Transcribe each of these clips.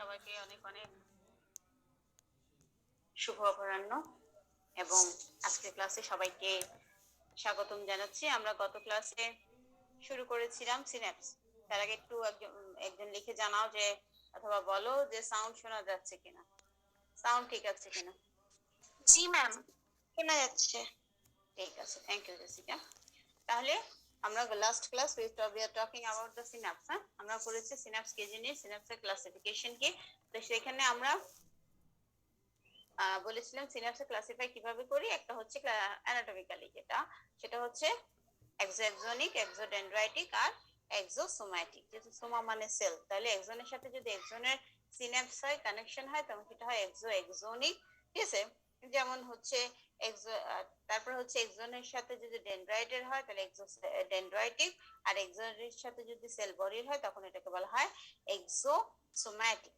সবাইকে অনেক অনেক শুভ অপরাহ্ন এবং আজকের ক্লাসে সবাইকে স্বাগতম জানাচ্ছি। আমরা গত ক্লাসে শুরু করেছিলাম সিন্যাপস। তার আগে একটু একজন লিখে জানাও যে অথবা বলো যে সাউন্ড শোনা যাচ্ছে কিনা, সাউন্ড ঠিক আছে কিনা। জি ম্যাম, শোনা যাচ্ছে, ঠিক আছে, থ্যাংক ইউ জেসিকা। তাহলে আমরা last class we are talking about the synapse. আমরা করেছি সিন্যাপস কি জিনিস, সিন্যাপসের ক্লাসিফিকেশন কি। তো সেখানে আমরা বলেছিলাম সিন্যাপসে ক্লাসিফাই কিভাবে করি। একটা হচ্ছে অ্যানাটমিক্যালি, সেটা হচ্ছে এক্সোএক্সোনিক, এক্সোডেন্ড্রাইটিক আর এক্সোসোম্যাটিক। যেহেতু সোমা মানে সেল, তাহলে এক্সনের সাথে যদি এক্সনের সিন্যাপস হয়, কানেকশন হয়, তখন সেটা হয় এক্সোএক্সোনিক। ঠিক আছে, যেমন হচ্ছে এক্সো, তারপর হচ্ছে এক্সনের সাথে যদি ডেনড্রাইটের হয় তাহলে এক্সোডেন্ড্রাইটিক, আর এক্সনের সাথে যদি সেল বডির হয় তখন এটাকে বলা হয় এক্সোসোম্যাটিক।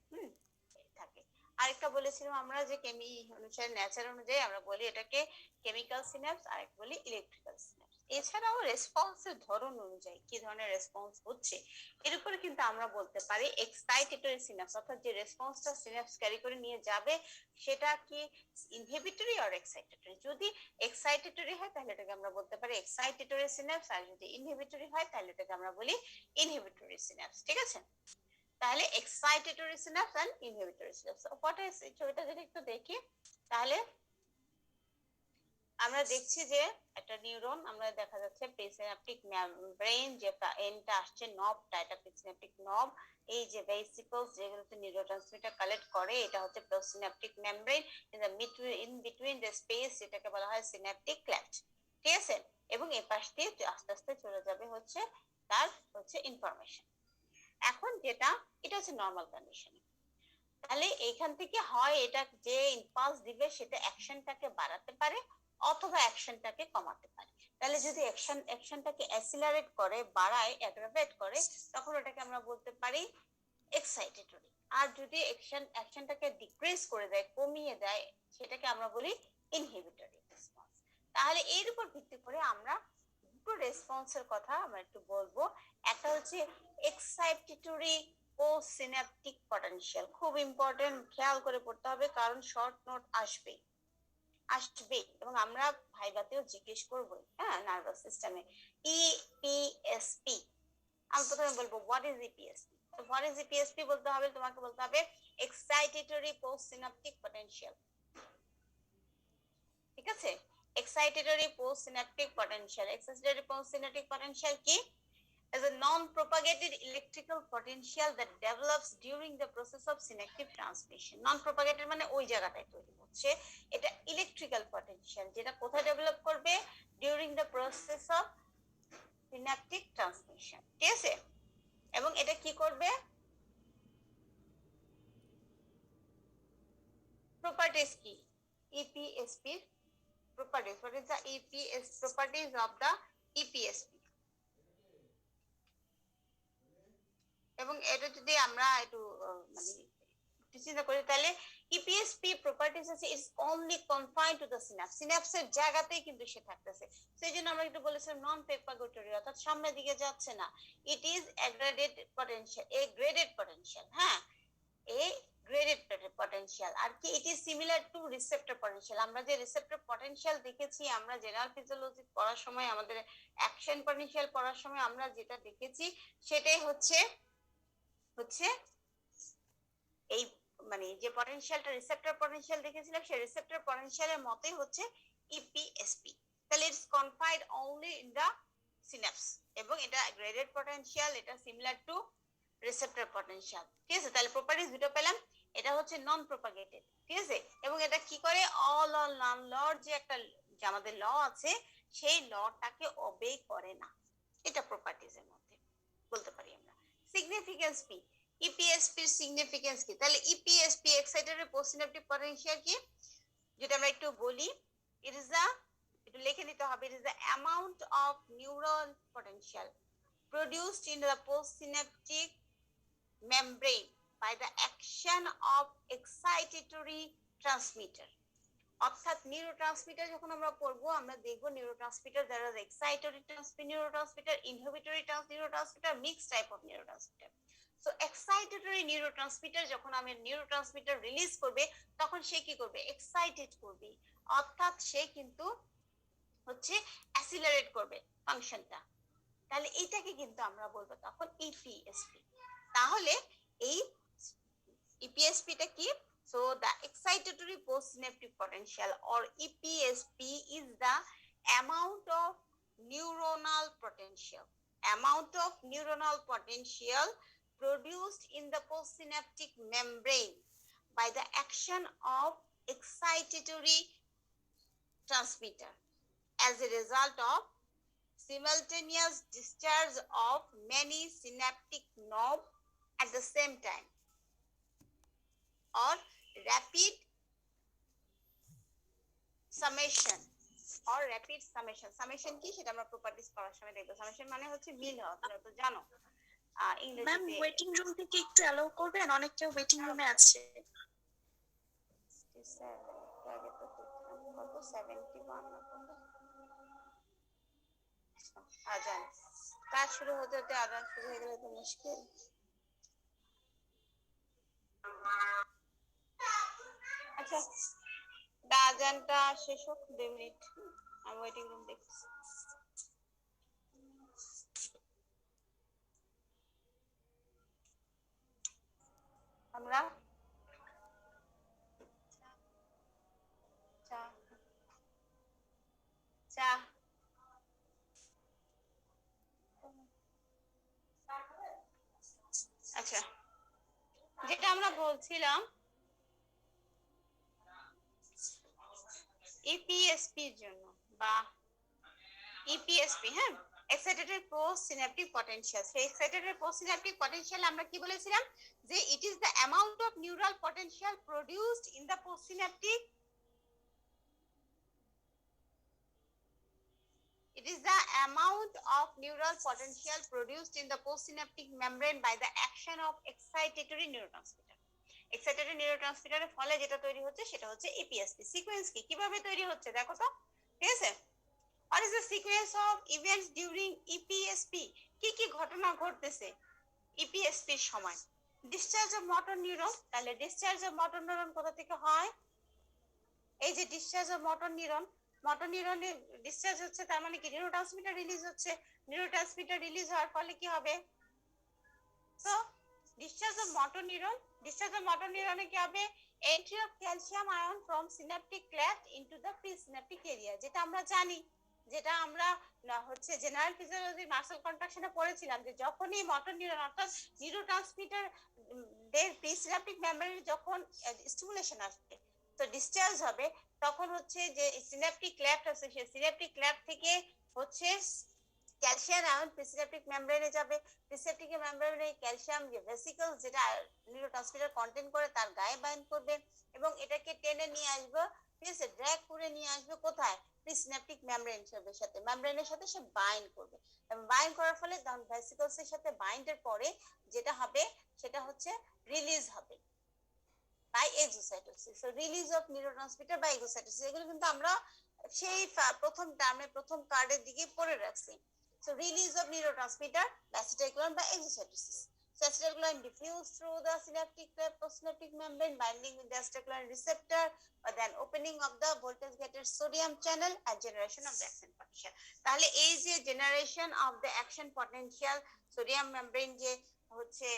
থাকে। আরেকটা বলেছিলাম আমরা যে কেমি অনুসারে, নেচার অনুযায়ী আমরা বলি এটাকে কেমিক্যাল সিন্যাপস, আর একটা বলি ইলেকট্রিক্যাল সিন্যাপস। এছাড়াও রেসপন্সের ধরন অনুযায়ী কি ধরনের রেসপন্স হচ্ছে এর উপরে কিন্তু আমরা বলতে পারি এক্সাইটেটরি সিন্যাপস, অর্থাৎ যে রেসপন্সটা সিন্যাপস ক্যারি করে নিয়ে যাবে সেটা কি ইনহিবিটরি আর এক্সাইটেটরি। যদি এক্সাইটেটরি হয় তাহলে এটাকে আমরা বলতে পারি এক্সাইটেটরি সিন্যাপস, আর যদি ইনহিবিটরি হয় তাহলে এটাকে আমরা বলি ইনহিবিটরি সিন্যাপস। ঠিক আছে, তাহলে excitatory synapse and inhibitory synapse what is, ছবিটা যদি একটু দেখি তাহলে আমরা দেখছি যে একটা নিউরন আমরা দেখা যাচ্ছে প্রিসিনাপটিক মেমব্রেন, যে এন্ডটা আসছে নবটা, এটা প্রিসিনাপটিক নব। এই যে ভেসিকলস যেগুলোতে নিউরোট্রান্সমিটার কালেক্ট করে এটা হচ্ছে presynaptic membrane. In between the space এটাকে বলা হয় সিনাপটিক ক্লেফট। ঠিক আছে, এবং এই পাশ দিয়ে আস্তে আস্তে চলে যাবে হচ্ছে তার হচ্ছে ইনফরমেশন। এখন যেটা, এটা হচ্ছে নর্মাল কন্ডিশন। তাহলে এইখান থেকে হয় এটা যে ইম্পালস দিবে সেটা অ্যাকশনটাকে বাড়াতে পারে অথবা অ্যাকশনটাকে কমাতে পারে। তাহলে যদি অ্যাকশনটাকে অ্যাসিলারেট করে, বাড়ায়, অ্যাগ্রাভেট করে, তখন ওটাকে আমরা বলতে পারি এক্সাইটেটরি। আর যদি অ্যাকশনটাকে ডিক্রিজ করে দেয়, কমিয়ে দেয়, সেটাকে আমরা বলি ইনহিবিটরি রেসপন্স। তাহলে এর উপর ভিত্তি করে আমরা দুটো রেসপন্সের কথা আমরা একটু বলবো। একটা হচ্ছে এক্সাইটেটরি ও সিনাপটিক পটেনশিয়াল, খুব ইম্পর্টেন্ট, খেয়াল করে পড়তে হবে কারণ শর্ট নোট আসবে আসবে এবং আমরা ভাইভাতেও জিজ্ঞেস করবো। হ্যাঁ, নার্ভাস সিস্টেমে ইপিএসপি, আমি প্রথমে বলবো হোয়াট ইজ ইপিএসপি। তো হোয়াট ইজ ইপিএসপি বলতে হবে, তোমাকে বলতে হবে এক্সাইটেটরি পোস্ট সিনাপটিক পটেনশিয়াল। ঠিক আছে, excitatory post synaptic potential. Excitatory post synaptic potential কি? As a non-propagated electrical potential that develops during the process of synaptic transmission. Non-propagated মানে ওই জায়গাটায় তৈরি হচ্ছে। এটা ইলেকট্রিক্যাল পটেনশিয়াল, যেটা কোথায় ডেভেলপ করবে? During the process of synaptic transmission. ঠিক আছে, এবং এটা কি করবে? প্রপার্টিজ কি ইপিএসপি properties? What is the EPS properties of the EPSP? এবং এটা যদি আমরা একটু মানে চিন্তা করি তাহলে ইপিএসপি প্রপার্টিজ আছে it's only confined to the synapse, সিনাপসের জায়গাতেই কিন্তু সে থাকতেছে। সেই জন্য আমরা একটু বলেছিলাম নন প্রপাগেটরি, অর্থাৎ সামনের দিকে যাচ্ছে না। It is graded potential, A graded potential. হ্যাঁ, এ গ্রেডেড পটেনশিয়াল। আর কি, it is similar to receptor potential. আমরা যে রিসেপ্টর পটেনশিয়াল দেখেছি, আমরা জেনারেল ফিজিওলজি পড়ার সময়, আমাদের অ্যাকশন পটেনশিয়াল পড়ার সময় আমরা যেটা দেখেছি সেটাই হচ্ছে হচ্ছে এই মানে যে পটেনশিয়ালটা রিসেপ্টর পটেনশিয়াল দেখেছিলাম সেই রিসেপ্টর পটেনশিয়ালের মতই হচ্ছে ইপিএসপি। তাহলে it's confined only in the synapse, এবং এটা গ্রেডেড পটেনশিয়াল, এটা সিমিলার টু রিসেপ্টর পটেনশিয়াল। ঠিক আছে, তাহলে প্রপার্টিজ দুটো পেলাম। এটা হচ্ছে নন প্রপাগেটেড। ঠিক আছে, এবং এটা কি করে? অল অর নান লর যে একটা, যে আমাদের ল আছে, সেই লটাকে ওবে করে না। এটা প্রপার্টিজের মধ্যে বলতে পারি আমরা। সিগনিফিকেন্স কি? ইপিএসপি এর সিগনিফিকেন্স কি? তাহলে ইপিএসপি এক্সাইটেটরি পোস্টসিনাপটিক পটেনশিয়াল কি, যেটা আমরা একটু বলি, ইট ইজ দা, একটু লিখে নিতে হবে, it is the amount of neural potential produced in the postsynaptic membrane by the action of excitatory transmitter. অর্থাৎ নিউরোট্রান্সমিটার যখন আমরা পড়বো আমরা দেখবো নিউরোট্রান্সমিটার দ্বারা excitatory neurotransmitter, inhibitory neurotransmitter, mix type of neurotransmitter. So excitatory neurotransmitter যখন আমি neurotransmitter release করবে তখন সে কি করবে, এক্সাইটেড করবে, অর্থাৎ সে কিন্তু হচ্ছে অ্যাসিলারেট করবে ফাংশনটা। তাহলে এইটাকে কিন্তু আমরা বলবো তখন ইপিএসপি। তাহলে এই ইপিএসপিটা কি? So the excitatory postsynaptic potential or EPSP is the amount of neuronal potential, amount of neuronal potential produced in the postsynaptic membrane by the action of excitatory transmitter as a result of simultaneous discharge of many synaptic nodes at the same time or rapid summation or rapid summation. Summation কি সেটা আমরা properties পড়ার সময় দেখব। Summation মানে হচ্ছে মিল হওয়া, তোমরা তো জানো ইংরেজিতে। ম্যাম ওয়েটিং রুম থেকে একটু অ্যালাউ করবেন, অনেক কেউ ওয়েটিং রুমে আছে। 67 আগে তো কত 71 না কত আজান কাজ শুরু হতে হতে আজান শুরু হয়ে গেলে তো মুশকিল। আচ্ছা আজানটা শেষ হোক 2 মিনিট, আমি ওয়েটিং রুম দেখছি। আমরা চা চা আচ্ছা যেটা আমরা বলছিলাম ইপিএসপির জন্য বা ইপিএসপি, হ্যাঁ, এক্সাইটেটরি পোস্ট সিনাপটিক পটেনশিয়াল। সেই এক্সাইটেটরি পোস্ট সিনাপটিক পটেনশিয়াল আমরা কি বলেছিলাম যে it is the amount of neural potential produced in the post synaptic, it is the amount of neural potential produced in the postsynaptic membrane by the action of excitatory neurotransmitter. Excitatory নিউরোট্রান্সমিটারের ফলে যেটা তৈরি হচ্ছে সেটা হচ্ছে ইপিএসপি। Sequence কি, কিভাবে তৈরি হচ্ছে দেখো তো, ঠিক আছে? What is the sequence of events during EPSP? কি কি ঘটনা ঘটতেছে EPSP এর সময়? Discharge of motor neuron. তাহলে ডিসচার্জ অফ মোটর নিউরন কোথা থেকে হয়? এই যে discharge of motor neuron, motor নিউরনে ডিসচার্জ হচ্ছে, তার মানে কি নিউরোট্রান্সমিটার রিলিজ হচ্ছে। নিউরোট্রান্সমিটার রিলিজ হওয়ার ফলে কি হবে? So discharge of motor neuron, discharge of motor neuron কি হবে? Entry of calcium ion from synaptic cleft into the presynaptic area, যেটা আমরা জানি, যেটা আমরা হচ্ছে জেনারেল ফিজিওলজি মাসল কন্ট্রাকশনে পড়েছিলাম যে যখনই মোটর নিউরন অর্থাৎ নিউরোট্রান্সমিটার দের প্রিসিনাপটিক মেমব্রেনে যখন স্টিমুলেশন আসবে তো ডিসচার্জ হবে, তখন হচ্ছে যে সিনাপটিক ক্লেফট আছে সেই সিনাপটিক ক্লেফট থেকে হচ্ছে ক্যালসিয়াম আয়ন প্রিসিনাপটিক মেমব্রেনে যাবে। প্রিসিনাপটিক মেমব্রেনে ক্যালসিয়াম যে ভেসিকল যেটা নিউরোট্রান্সমিটার কন্টেইন করে তার গায়ে বাইন্ড করবে এবং এটাকে টেনে নিয়ে আসবে, ঠিক আছে, ড্র্যাগ করে নিয়ে আসবে কোথায়? প্রিসিনাপটিক মেমব্রেনের সাথে, মেমব্রেনের সাথে সে বাইন্ড করবে এবং বাইন্ড করার ফলে তখন ভেসিকলস এর সাথে বাইন্ডের পরে যেটা হবে সেটা হচ্ছে রিলিজ হবে by exocytosis. So release of neurotransmitter by exocytosis, এগুলো কিন্তু আমরা সেই প্রথম টার্মে প্রথম কার্ডের দিকে পড়ে রাখছি। So release of neurotransmitter by acetylcholine by exocytosis. So acetylcholine diffuse through the synaptic cleft postsynaptic membrane binding with the acetylcholine receptor or then opening of the voltage gated sodium channel and generation of the action potential. তাহলে এই যে generation of the action potential sodium membrane যে হচ্ছে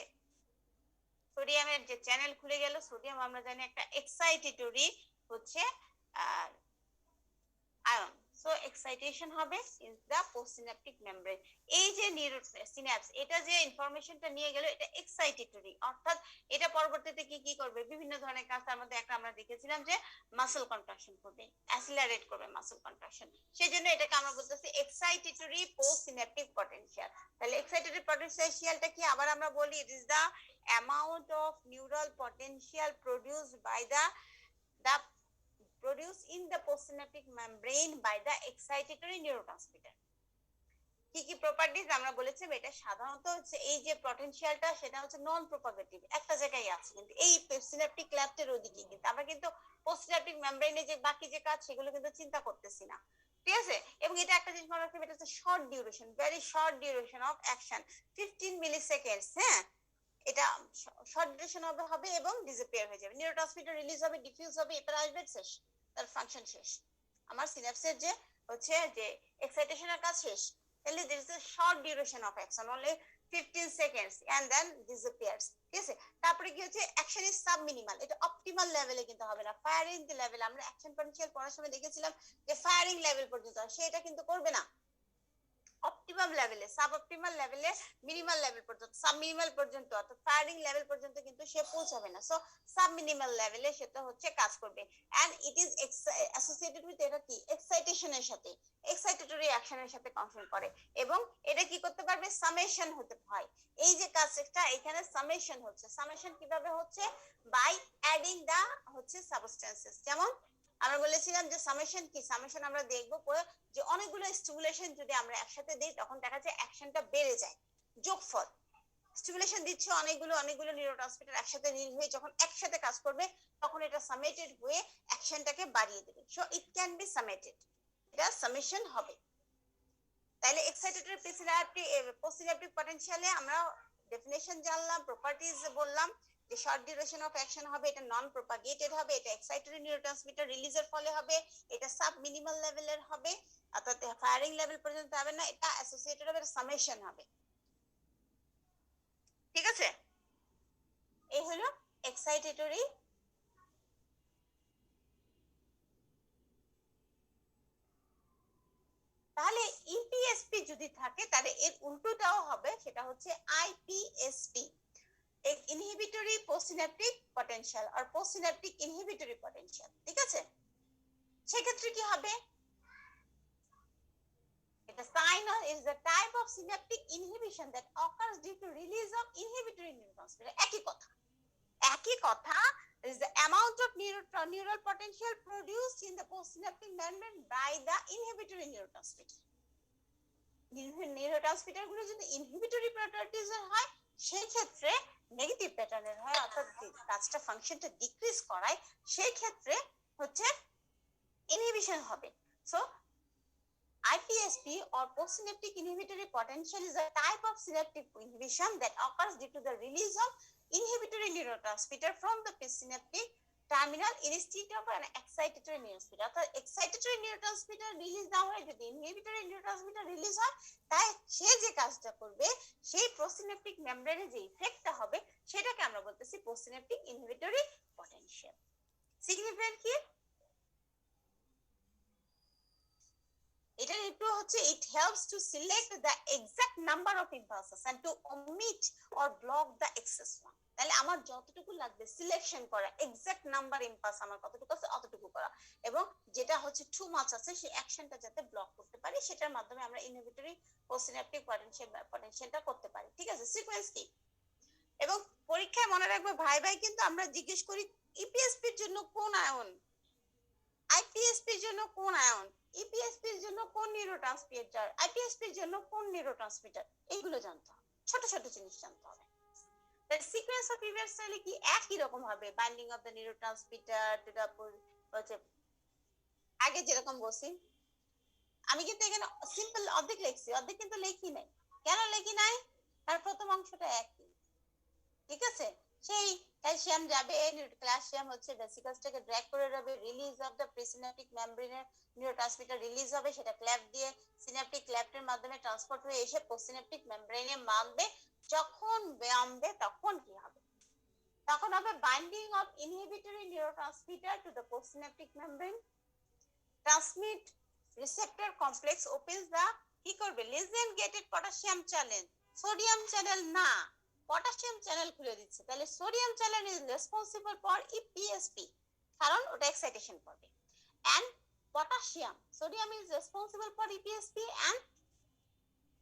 সোডিয়ামের যে channel খুলে গেল, sodium আমরা জানি একটা এক্সাইটেটরি হচ্ছে আয়ন। সো এক্সাইটেশন হবে ইন দা পোস্টসিনাপটিক মেমব্রেন। এই যে সিনাপস এটা যে ইনফরমেশনটা নিয়ে গেল এটা এক্সাইটেটরি, অর্থাৎ এটা পরবর্তীতে কি কি করবে, বিভিন্ন ধরনের কাজ। তার মধ্যে একটা আমরা দেখেছিলাম যে মাসল কন্ট্রাকশন করবে, অ্যাসিলারেট করবে মাসল কন্ট্রাকশন। সেজন্য এটাকে আমরা বলতেছি এক্সাইটেটরি পোস্টসিনাপটিক পটেনশিয়াল। তাহলে এক্সাইটেটরি পটেনশিয়ালটা কি আবার আমরা বলি, it is the amount of neural potential produced by the produced in the postsynaptic membrane by the excitatory neurotransmitter. কি কি প্রপার্টিজ আমরা বলেছিলাম, এটা সাধারণত হচ্ছে এই যে পটেনশিয়ালটা সেটা হচ্ছে নন প্রপাগেটিভ, একটা জায়গায় আছে, কিন্তু এই সিনাপটিক ক্লেফটের ওদিকে কিন্তু আমরা কিন্তু পোস্টসিনাপটিক মেমব্রেনে যে বাকি যে কাজ সেগুলো কিন্তু চিন্তা করতেছি না, ঠিক আছে? এবং এটা একটা জিনিস মনে রাখতে হবে, এটা হচ্ছে short duration, very short duration of action, 15 মিলিসেকেন্ডস, হ্যাঁ, এটা শর্ট ডিউরেশন হবে এবং ডিসঅ্যাপিয়ার হয়ে যাবে। নিউরোট্রান্সমিটার রিলিজ হবে, ডিফিউজ হবে, এরপর আসবে শেষ, তার ফাংশন শেষ। আমার সিনাপসের যে হচ্ছে যে এক্সাইটেশনের কাজ শেষ, তাহলে there is a short duration of action only 15 seconds and then disappears, ঠিক আছে। তারপরে কি হচ্ছে অ্যাকশন ইজ সাব মিনিমাল, এটা অপটিমাল লেভেলে কিন্তু হবে না, ফায়ারিং দি লেভেল আমরা অ্যাকশন পটেনশিয়াল পড়ার সময় দেখেছিলাম যে ফায়ারিং লেভেল পর্যন্ত, সেটা কিন্তু করবে না, অপটিমাম লেভেলে, সাব অপটিমাল লেভেলে, মিনিমাল লেভেল পর্যন্ত, সাব মিনিমাল পর্যন্ত, অর্থাৎ ফায়ারিং লেভেল পর্যন্ত কিন্তু সে পৌঁছাবে না। সো সাব মিনিমাল লেভেলে সেটা হচ্ছে কাজ করবে। And it is associated with, এটা কি এক্সাইটেশনের সাথে, এক্সাইটেটরি অ্যাকশনের সাথে কনফার্ম করে, এবং এটা কি করতে পারবে, সামেশন হতে হয়। এই যে কাজটা এখানে সামেশন হচ্ছে, সামেশন কিভাবে হচ্ছে, বাই অ্যাডিং দা হচ্ছে সাবস্টেন্সেস। যেমন আমরা বলেছিলাম যে সামেশন কি, সামেশন আমরা দেখবো যে অনেকগুলো স্টিমুলেশন যদি আমরা একসাথে দিই তখন দেখা যায় অ্যাকশনটা বেড়ে যায়, যোগফল। স্টিমুলেশন দিচ্ছে অনেকগুলো নিউরোট্রান্সমিটার একসাথে রিলিজ হয়ে যখন একসাথে কাজ করবে তখন এটা সামেটেড হয়ে অ্যাকশনটাকে বাড়িয়ে দেবে। সো ইট ক্যান বি সামেটেড, এটা সামেশন হবে। তাহলে এক্সাইটেটরি পোস্টসিনাপটিক পটেনশিয়ালে আমরা ডেফিনেশন জানলাম, প্রপার্টিজ বললাম যে শর্ট ডিউরেশন অফ অ্যাকশন হবে, এটা নন প্রপাগেটেড হবে, এটা এক্সাইটরি নিউরোট্রান্সমিটার রিলিজের ফলে হবে, এটা সাব মিনিমাল লেভেলের হবে, অর্থাৎ ফায়ারিং লেভেল পর্যন্ত হবে না, এটা অ্যাসোসিয়েটেড হবে, সামেশন হবে, ঠিক আছে। এই হলো এক্সাইটেটরি। তাহলে ইপিএসপি যদি থাকে তাহলে এর উল্টোটাও হবে, সেটা হচ্ছে আইপিএসপি, ইনহিবিটরি পোস্টসিনাপটিক পটেনশিয়াল আর পোস্টসিনাপটিক ইনহিবিটরি পটেনশিয়াল, ঠিক আছে। সেক্ষেত্রে কি হবে, এটা sign is the type of synaptic inhibition that occurs due to release of inhibitory neurotransmitter, একই কথা, একই কথা, is the amount of neural potential produced in the postsynaptic membrane by the inhibitory neurotransmitter। Neurotransmitter গুলো যদি inhibitory properties এর হয় সেই ক্ষেত্রে নেগেটিভ প্যাটার্নের হয়, অর্থাৎ কাজটা ফাংশনটা ডিক্রিজ করায়, সেই ক্ষেত্রে হচ্ছে ইনহিবিশন হবে। So IPSP or postsynaptic inhibitory potential is a type of synaptic inhibition that occurs due to the release of inhibitory neurotransmitter from the postsynaptic terminal instead of an excitatory neurotransmitter, অর্থাৎ excitatory neurotransmitter release না হয়ে যদি inhibitory neurotransmitter release হয়, তাই সে যে কাজটা করবে সেই পোস্টসিনাপটিক মেমব্রেনে যে ইফেক্টটা হবে সেটাকে আমরা বলতেছি পোস্টসিনাপটিক ইনহিবিটরি পটেনশিয়াল। সিগনিফিকেন্ট কি, এটা একটু হচ্ছে it helps to select the exact number of impulses and to omit or block the excess one। তাহলে আমার যতটুকু লাগবে সিলেকশন করা, এক্সাক্ট নাম্বার ইম্পালস আমার কতটুকু আছে অতটুকু করা, এবং যেটা হচ্ছে টু মাচ আছে সেই অ্যাকশনটা যাতে ব্লক করতে পারি সেটার মাধ্যমে আমরা ইনহিবিটরি পোস্টসিনাপটিক পটেনশিয়ালটা করতে পারি, ঠিক আছে। সিকোয়েন্স কি, এবং পরীক্ষায় মনে রাখবে ভাই ভাই কিন্তু আমরা জিজ্ঞেস করি ইপিএসপির জন্য কোন আয়ন, আইপিএসপির জন্য কোন আয়ন, ইপিএসপির জন্য কোন নিউরোট্রান্সমিটার, আইপিএসপির জন্য কোন নিউরোট্রান্সমিটার, এইগুলো জানতে হবে, ছোট ছোট জিনিস জানতে হবে। The sequence of events তাহলে কি একই রকম হবে, binding of the neurotransmitter to the হচ্ছে আগে যেরকম বলছি। আমি কিন্তু এখানে সিম্পল অর্ধেক লিখছি, অর্ধেক কিন্তু লিখি নাই। কেন লিখি নাই, তার প্রথম অংশটা একই, ঠিক আছে। সেই ক্যালসিয়াম যাবে, ক্যালসিয়াম হচ্ছে ভেসিকলসটাকে ড্র্যাগ করে যাবে, রিলিজ অফ দ্য প্রিসিনাপটিক মেমব্রেনের নিউরোট্রান্সমিটার রিলিজ হবে, সেটা ক্ল্যাপ দিয়ে সিনাপটিক ক্ল্যাপটের মাধ্যমে ট্রান্সপোর্ট হয়ে এসে পোস্টসিনাপটিক মেমব্রেনে মানবে। যখন বাঁধবে তখন কি হবে, তখন হবে binding of inhibitory neurotransmitter to the postsynaptic membrane, transmit receptor complex opens the, কি করবে, ligand gated potassium channel, sodium channel না, পটাশিয়াম চ্যানেল খুলে দিচ্ছে। তাহলে sodium channel is responsible for EPSP, কারণ ওটা এক্সাইটেশন করবে, and potassium, sodium is responsible for EPSP and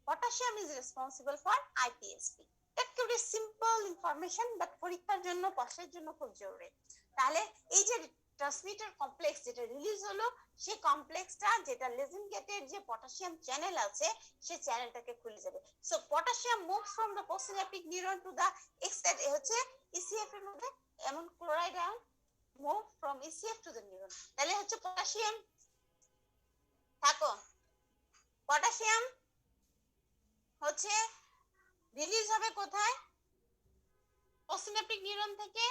potassium is responsible for IPSP। একেবারে সিম্পল ইনফরমেশন, বাট পরীক্ষার জন্য প্রশ্নের জন্য খুব জরুরি। তাহলে এই যে ট্রান্সমিটার কমপ্লেক্স যেটা রিলিজ হলো, সেই কমপ্লেক্সটা যেটা লিজেন্ড গেটেড যে পটাশিয়াম চ্যানেল আছে সেই চ্যানেলটাকে খুলে যাবে। So potassium moves from the postsynaptic neuron to the এক্সটার হচ্ছে ইসিএফ এর মধ্যে, এমন chloride ion move from ECF to the neuron. তাহলে হচ্ছে পটাশিয়াম থাকো, পটাশিয়াম হচ্ছে রিলিজ হবে কোথায়, পোস্টসিনাপটিক নিউরন থেকে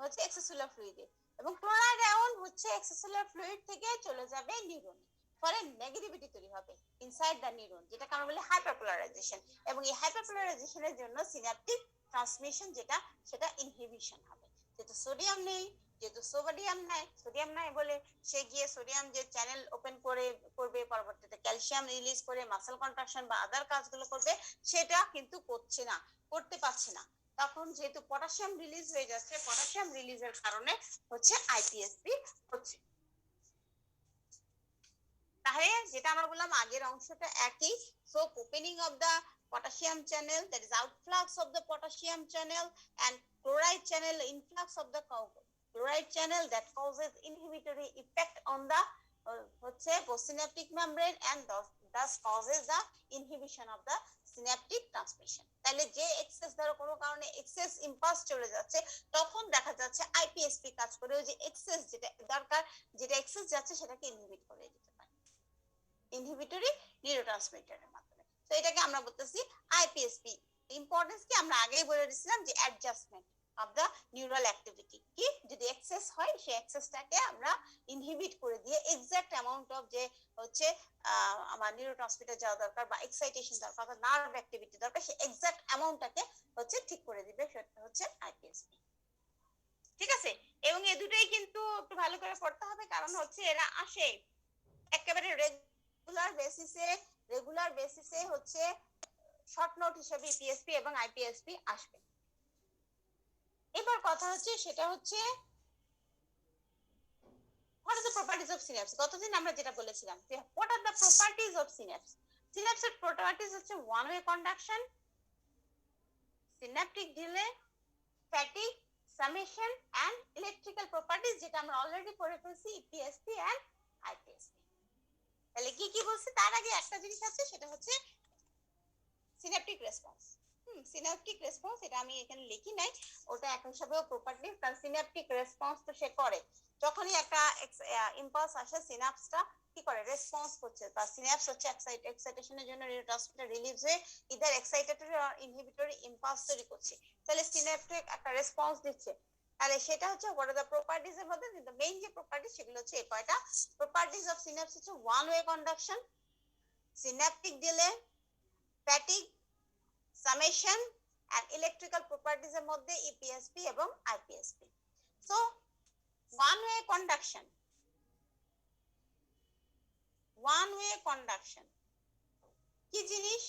হচ্ছে এক্সট্রাসেলুলার ফ্লুইডে, এবং ক্লোরাইড আয়ন হচ্ছে এক্সট্রাসেলুলার ফ্লুইড থেকে চলে যাবে নিউরনে, ফলে নেগেটিভিটি তৈরি হবে ইনসাইড দ্য নিউরন, যেটাকে আমরা বলি হাইপারপোলারাইজেশন। এবং এই হাইপারপোলারাইজেশনের জন্য সিনাপটিক ট্রান্সমিশন যেটা, সেটা ইনহিবিশন হবে। যেহেতু সোডিয়াম নেই, যেহেতু সোডিয়াম নাই বলে সে গিয়ে সোডিয়াম যে চ্যানেল ওপেন করে করবে, পরবর্তীতে ক্যালসিয়াম রিলিজ করে মাসেল কন্ট্রাকশন বা আদার কাজগুলো করবে, সেটা কিন্তু করছে না, করতে পারছে না। তখন যেহেতু পটাশিয়াম রিলিজ হয়ে যাচ্ছে, পটাশিয়াম রিলিজের কারণে হচ্ছে আইপিএসপি হচ্ছে। তাহলে যেটা আমরা বললাম আগের অংশটা একই। So opening of the potassium channel, that is outflux of the potassium channel, and chloride channel, influx of the chloride channel, that causes inhibitory effect on the হচ্ছে postsynaptic membrane and thus causes the inhibition of the synaptic transmission. তাহলে যে access ধরো কোনো কারণে access impulse চলে যাচ্ছে, তখন দেখা যাচ্ছে আইপিএসপি কাজ করে ওই যে এক্সেস যেটা দরকার, যেটা এক্সেস যাচ্ছে সেটাকে ইনহিবিট করে দিতে পারে ইনহিবিটরি নিউরোট্রান্সমিটারের মাধ্যমে। তো এটাকে আমরা বলতেছি আইপিএসপি। ইম্পর্টেন্স কি আমরা আগেই বলে দিয়েছিলাম, যে adjustment of the neural activity, কি যদি এক্সেস হয় সেই এক্সেসটাকে আমরা ইনহিবিট করে দিয়ে এক্সাক্ট অ্যামাউন্ট অফ যে হচ্ছে আমার নিউরোট্রান্সমিটার যাওয়া দরকার বা এক্সাইটেশন দরকার বা নার্ভ অ্যাক্টিভিটি দরকার, সেই এক্সাক্ট অ্যামাউন্টটাকে হচ্ছে ঠিক করে দিবে, সেটা হচ্ছে আইপিএসপি। ঠিক আছে, এবং এই দুটোই কিন্তু একটু ভালো করে পড়তে হবে, কারণ হচ্ছে এরা আসে একেবারে রেগুলার বেসিসে হচ্ছে শর্ট নোট হিসেবে ইপিএসপি এবং আইপিএসপি আসবে। এবার কথা হচ্ছে সেটা হচ্ছে what are the properties of synapse। গতদিন আমরা যেটা বলেছিলাম যে what are the properties of synapse। সিনাপসের প্রপার্টিজ হচ্ছে one way conduction, synaptic delay, fatigue, summation and electrical properties, যেটা আমরা অলরেডি পড়ে ফেলছি ইপিএসপি এন্ড আইপিএসপি। তাহলে কি কি বলছি, তার আগে একটা জিনিস আছে, সেটা হচ্ছে সিনাপটিক রেসপন্স। সিনাপটিক রেসপন্স এটা আমি এখানে লিখি নাই, ওটা এক হিসাবেও প্রপার্টি, কারণ সিনাপটিক রেসপন্স তো সে করে যখনই একটা ইম্পালস আসে, সিনাপসটা কি করে রেসপন্স করছে, বা সিনাপস হচ্ছে এক্সাইটেশনের জন্য নিউরোট্রান্সমিটার রিলিজ হয়ে either excitatory or inhibitory impulse তৈরি করছে, তাহলে সিনাপটিক একটা রেসপন্স দিচ্ছে। তাহলে সেটা হচ্ছে what are the properties এর মধ্যে কিন্তু মেইন যে প্রপার্টিজ সেগুলো হচ্ছে এই কয়টা। প্রপার্টিজ অফ সিনাপস হচ্ছে one way conduction, synaptic delay, fatigue, summation and electrical properties এর মধ্যে ইপিএসপি এবং IPSP. So one way conduction, কি জিনিস?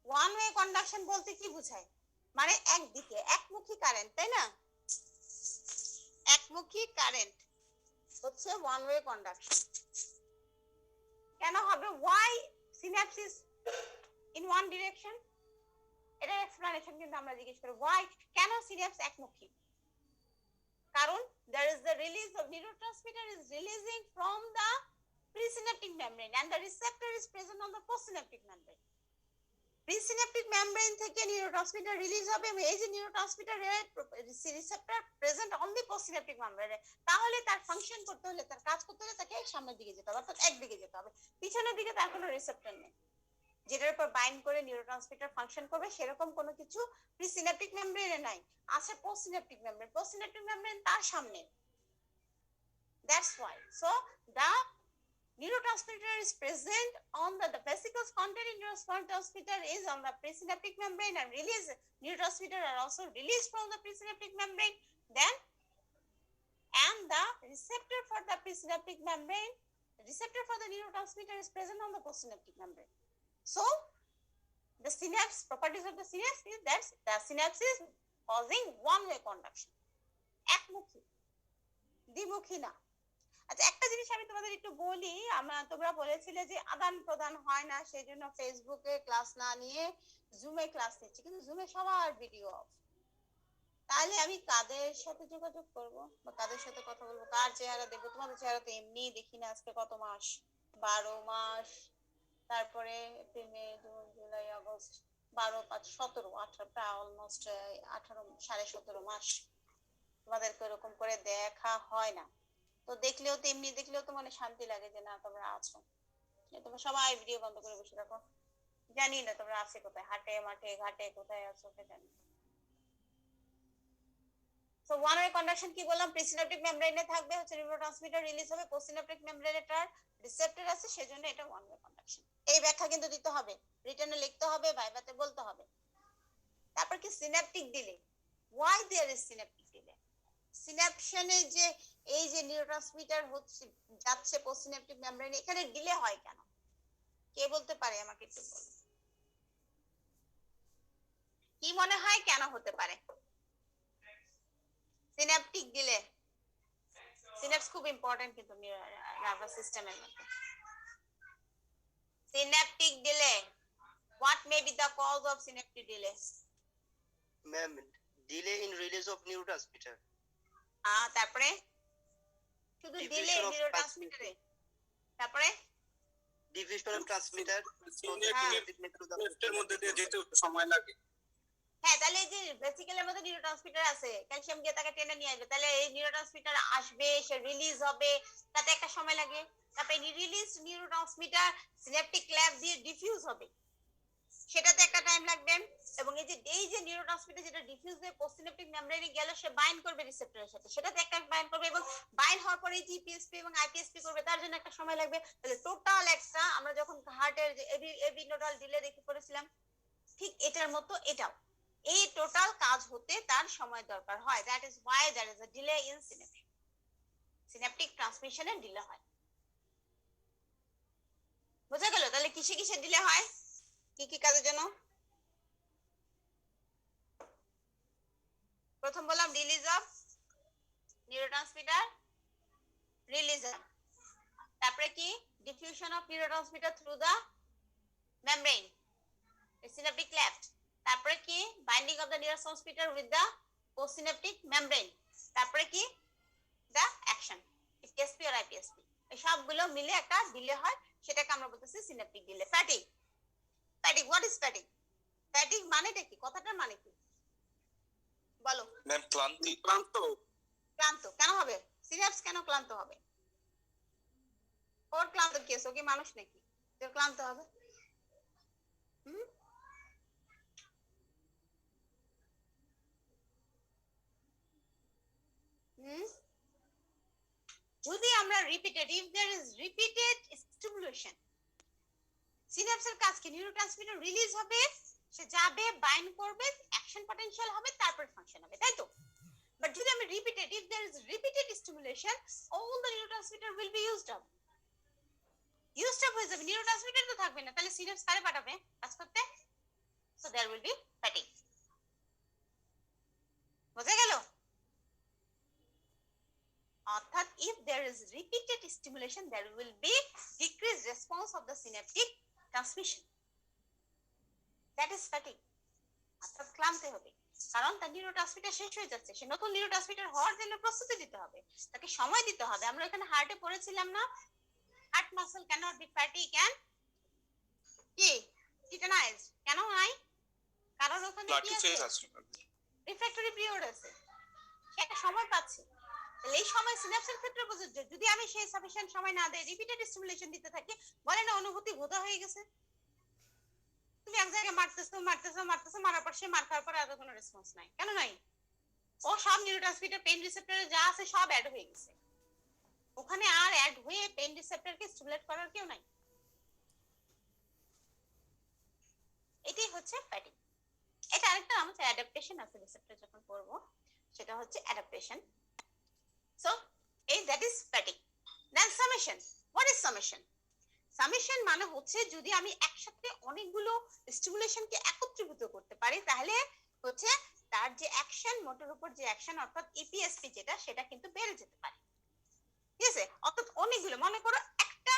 ওয়ান ওয়ে কন্ডাকশন বলতে কি বোঝায়, মানে একদিকে একমুখী কারেন্ট, তাই না? একমুখী কারেন্ট হচ্ছে ওয়ান ওয়ে কন্ডাকশন। কেন হবে? Why synapsis in one direction, এটার এক্সপ্লেনেশন কিন্তু আমরা জিজ্ঞেস করি, ওয়াই কেন সিনাপস একমুখী? কারণ there is the release of neurotransmitter is releasing from the presynaptic membrane and the receptor is present on the postsynaptic membrane. Presynaptic membrane থেকে neurotransmitter release হবে, এবং এই যে neurotransmitter receptor present on the postsynaptic মেমব্রেনে, তাহলে তার function করতে হলে, তার কাজ করতে হলে তাকে সামনের দিকে যেতে হবে, অর্থাৎ একদিকে যেতে হবে। পিছনের দিকে তার কোনো রিসেপ্টর নেই যেটার উপর বাইন্ড করে নিউরোট্রান্সমিটার ফাংশন করবে, সেরকম কোনো কিছু প্রিসিনাপটিক মেমব্রেনে নাই। আছে পোস্টসিনাপটিক মেমব্রেন, পোস্টসিনাপটিক মেমব্রেন তার সামনে। That's why. So the neurotransmitter is present on the vesicles content in neurotransmitter is on the presynaptic membrane, and release neurotransmitter are also released from the presynaptic membrane. Then and the receptor for the presynaptic membrane, receptor for the neurotransmitter is present on the postsynaptic membrane. So the synapse, properties of the synapse is that the synapse is causing one way conduction, একমুখী, দ্বিমুখী না। আচ্ছা, একটা জিনিস আমি তোমাদের একটু বলি, তোমরা বলেছিলে যে আদান প্রদান হয় না, সেই জন্য ফেসবুকে ক্লাস না নিয়ে জুমে ক্লাস নিচ্ছি, কিন্তু জুমে সবার ভিডিও অফ। তাহলে আমি কাদের সাথে যোগাযোগ করব বা কাদের সাথে কথা বলবো, কার চেহারা দেখবো? তোমাদের চেহারা তো এমনি দেখি না। আজকে কত মাস? 12 মাস, তারপরে April May June July August, 12 5 17 18, প্রায় অলমোস্ট 18 17.5 মাস তোমাদেরকে এরকম করে দেখা হয় না। তো দেখলেও তো এমনি দেখলেও তো মানে শান্তি লাগে যে না তোমরা আছো। তোমরা সবাই ভিডিও বন্ধ করে বসে থাকো, জানি না তোমরা আছো কোথায়, হাটে মাঠে ঘাটে কোথায় আছো কে জানি। ওয়ান ওয়ে কন্ডাকশন কি বললাম, প্রিসিনাপটিক মেমব্রেনে থাকবে হচ্ছে নিউরোট্রান্সমিটার রিলিজ হবে, পোস্টসিনাপটিক মেমব্রেনে তার রিসেপ্টর আছে, সেজন্য এটা ওয়ান ওয়ে কন্ডাকশন। এই ব্যাখ্যা কিন্তু দিতে হবে, রিটেনে লিখতে হবে, ভাইভাতে বলতে হবে। তারপর কি synaptic delay, why there is synaptic delay? সিনাপশনে যে এই যে নিউরোট্রান্সমিটার হচ্ছে যাচ্ছে পোস্টসিনাপটিক মেমব্রেনে, এখানে ডিলে হয় কেন? কে বলতে পারে আমাকে একটু বলুন, কি মনে হয় কেন হতে পারে সিনাপটিক ডিলে? সিনাপস খুব ইম্পর্টেন্ট কিন্তু নার্ভাস সিস্টেমের মধ্যে। Synaptic delay, what may be the cause of synaptic delay? Ma'am, delay in release of neurotransmitter. তারপরে শুধু ডিলে Diffusion of নিউরোট্রান্সমিটারে, তারপরে Diffusion of transmitter. এর মধ্যে দিয়ে যেতে সময় লাগে। হ্যাঁ, তাহলে এই যে ভেসিকেলের মধ্যে নিউরোট্রান্সমিটার আছে, ক্যালসিয়াম গিয়ে তাকে টেনে নিয়ে আসবে, তাহলে এই নিউরোট্রান্সমিটার আসবে, সে রিলিজ হবে, তাতে একটা সময় লাগে। তারপরে রিলিজ নিউরোট্রান্সমিটার সিনাপটিক ক্ল্যাপ দিয়ে ডিফিউজ হবে, সেটাতে একটা টাইম লাগবে। এবং এই যে নিউরোট্রান্সমিটার যেটা ডিফিউজ হয়ে পোস্টসিনাপটিক মেমব্রেনে গেল, সে বাইন্ড করবে রিসেপ্টরের সাথে, সেটাতে একটা বাইন্ড করবে, এবং বাইন্ড হওয়ার পরে জিপিএসপি এবং আইপিএসপি করবে, তার জন্য একটা সময় লাগবে। তাহলে টোটাল একটা, আমরা যখন হার্টের এবি নোডাল ডিলে দেখে পড়েছিলাম, ঠিক এটার মতো এটাও, এই টোটাল কাজ হতে তার সময় দরকার হয়। That is why there is a delay in synaptic, synaptic ট্রান্সমিশনে ডিলে হয়। বোঝা গেল? তাহলে কিসে কিসে ডিলে হয়, কি কি কাজের জন্য? প্রথম বললাম রিলিজ অফ নিউরোট্রান্সমিটার, রিলিজ, তারপরে কি diffusion of neurotransmitter through the membrane, synaptic cleft, তারপরে কি binding of the neurotransmitter with the postsynaptic membrane, তারপরে কি দা অ্যাকশন পিএসপি আর আইপিএসপি, এই সবগুলো মিলে একটা ডিলে হয়, সেটাকে আমরা বলতেছি synaptic delay. Fatigue, fatigue, what is fatigue? Fatigue মানেটা কি, কথাটার মানে কি বলো? ম্যাম ক্লান্তি। ক্লান্ত ক্লান্ত কেন হবে? সিনাপস কেন ক্লান্ত হবে? ওর ক্লান্ত কি আছে, ও কি মানুষ নাকি যে ক্লান্ত হবে? হুম, যদি আমরা repeated, if there is repeated stimulation, সিনাপসের কাজ কি, নিউরোট্রান্সমিটার রিলিজ হবে, সে যাবে, বাইন্ড করবে, অ্যাকশন পটেনশিয়াল হবে, তারপর ফাংশন হবে, তাই তো? বাট যদি আমি repeated, if there is repeated stimulation, all the neurotransmitter will be used up, হয়ে যাবে, নিউরোট্রান্সমিটার তো থাকবে না, তাহলে সিনাপস কারে পাঠাবে কাজ করতে? So there will be fatigue. বোঝা গেল? অর্থাৎ if there is repeated stimulation, there will be decreased response of the synaptic transmission, that is fatigue। অর্থাৎ ক্লান্ত হবে, কারণ তার নিউরোট্রান্সমিটার শেষ হয়ে যাচ্ছে, সে নতুন নিউরোট্রান্সমিটার হওয়ার জন্য প্রস্তুতি দিতে হবে, তাকে সময় দিতে হবে। আমরা এখানে হার্টে পড়েছিলাম না, heart muscle cannot be fatigued and কি titanized, কেন নাই? কারণ ওখানে কি আছে, রিফ্র্যাক্টরি পিরিয়ড আছে, সে একটা সময় পাচ্ছে। তাহলে এই সময় সিনাপসের ক্ষেত্রে প্রযোজ্য, যদি আমি সেই সাফিসিয়েন্ট সময় না দেই, রিপিটেড স্টিমুলেশন দিতে থাকি, বলে না অনুভূতি ভোতা হয়ে গেছে, তুমি এক জায়গায় মারতেছো, মারার পর সে মার খাওয়ার পর আর কোনো রেসপন্স নাই, কেন নাই? ও সব নিউরোট্রান্সমিটার পেইন রিসেপ্টরে যা আছে সব অ্যাড হয়ে গেছে, ওখানে আর অ্যাড হয়ে পেইন রিসেপ্টরকে স্টিমুলেট করার কেউ নাই। এটাই হচ্ছে ফ্যাটিগ। এটা আরেকটা নাম হচ্ছে অ্যাডাপ্টেশন, আছে রিসেপ্টর যখন পড়বো, সেটা হচ্ছে adaptation. So, that is fatigue. Then summation. What is summation? Summation মানে হচ্ছে যদি আমি একসাথে অনেকগুলো স্টিমুলেশনকে একত্রীভূত করতে পারি, তাহলে হচ্ছে তার যে অ্যাকশন, মোটর উপর যে অ্যাকশন অর্থাৎ ইপিএসপি যেটা, সেটা কিন্তু বেড়ে যেতে পারে। ঠিক আছে? অর্থাৎ অনেকগুলো, মনে করো একটা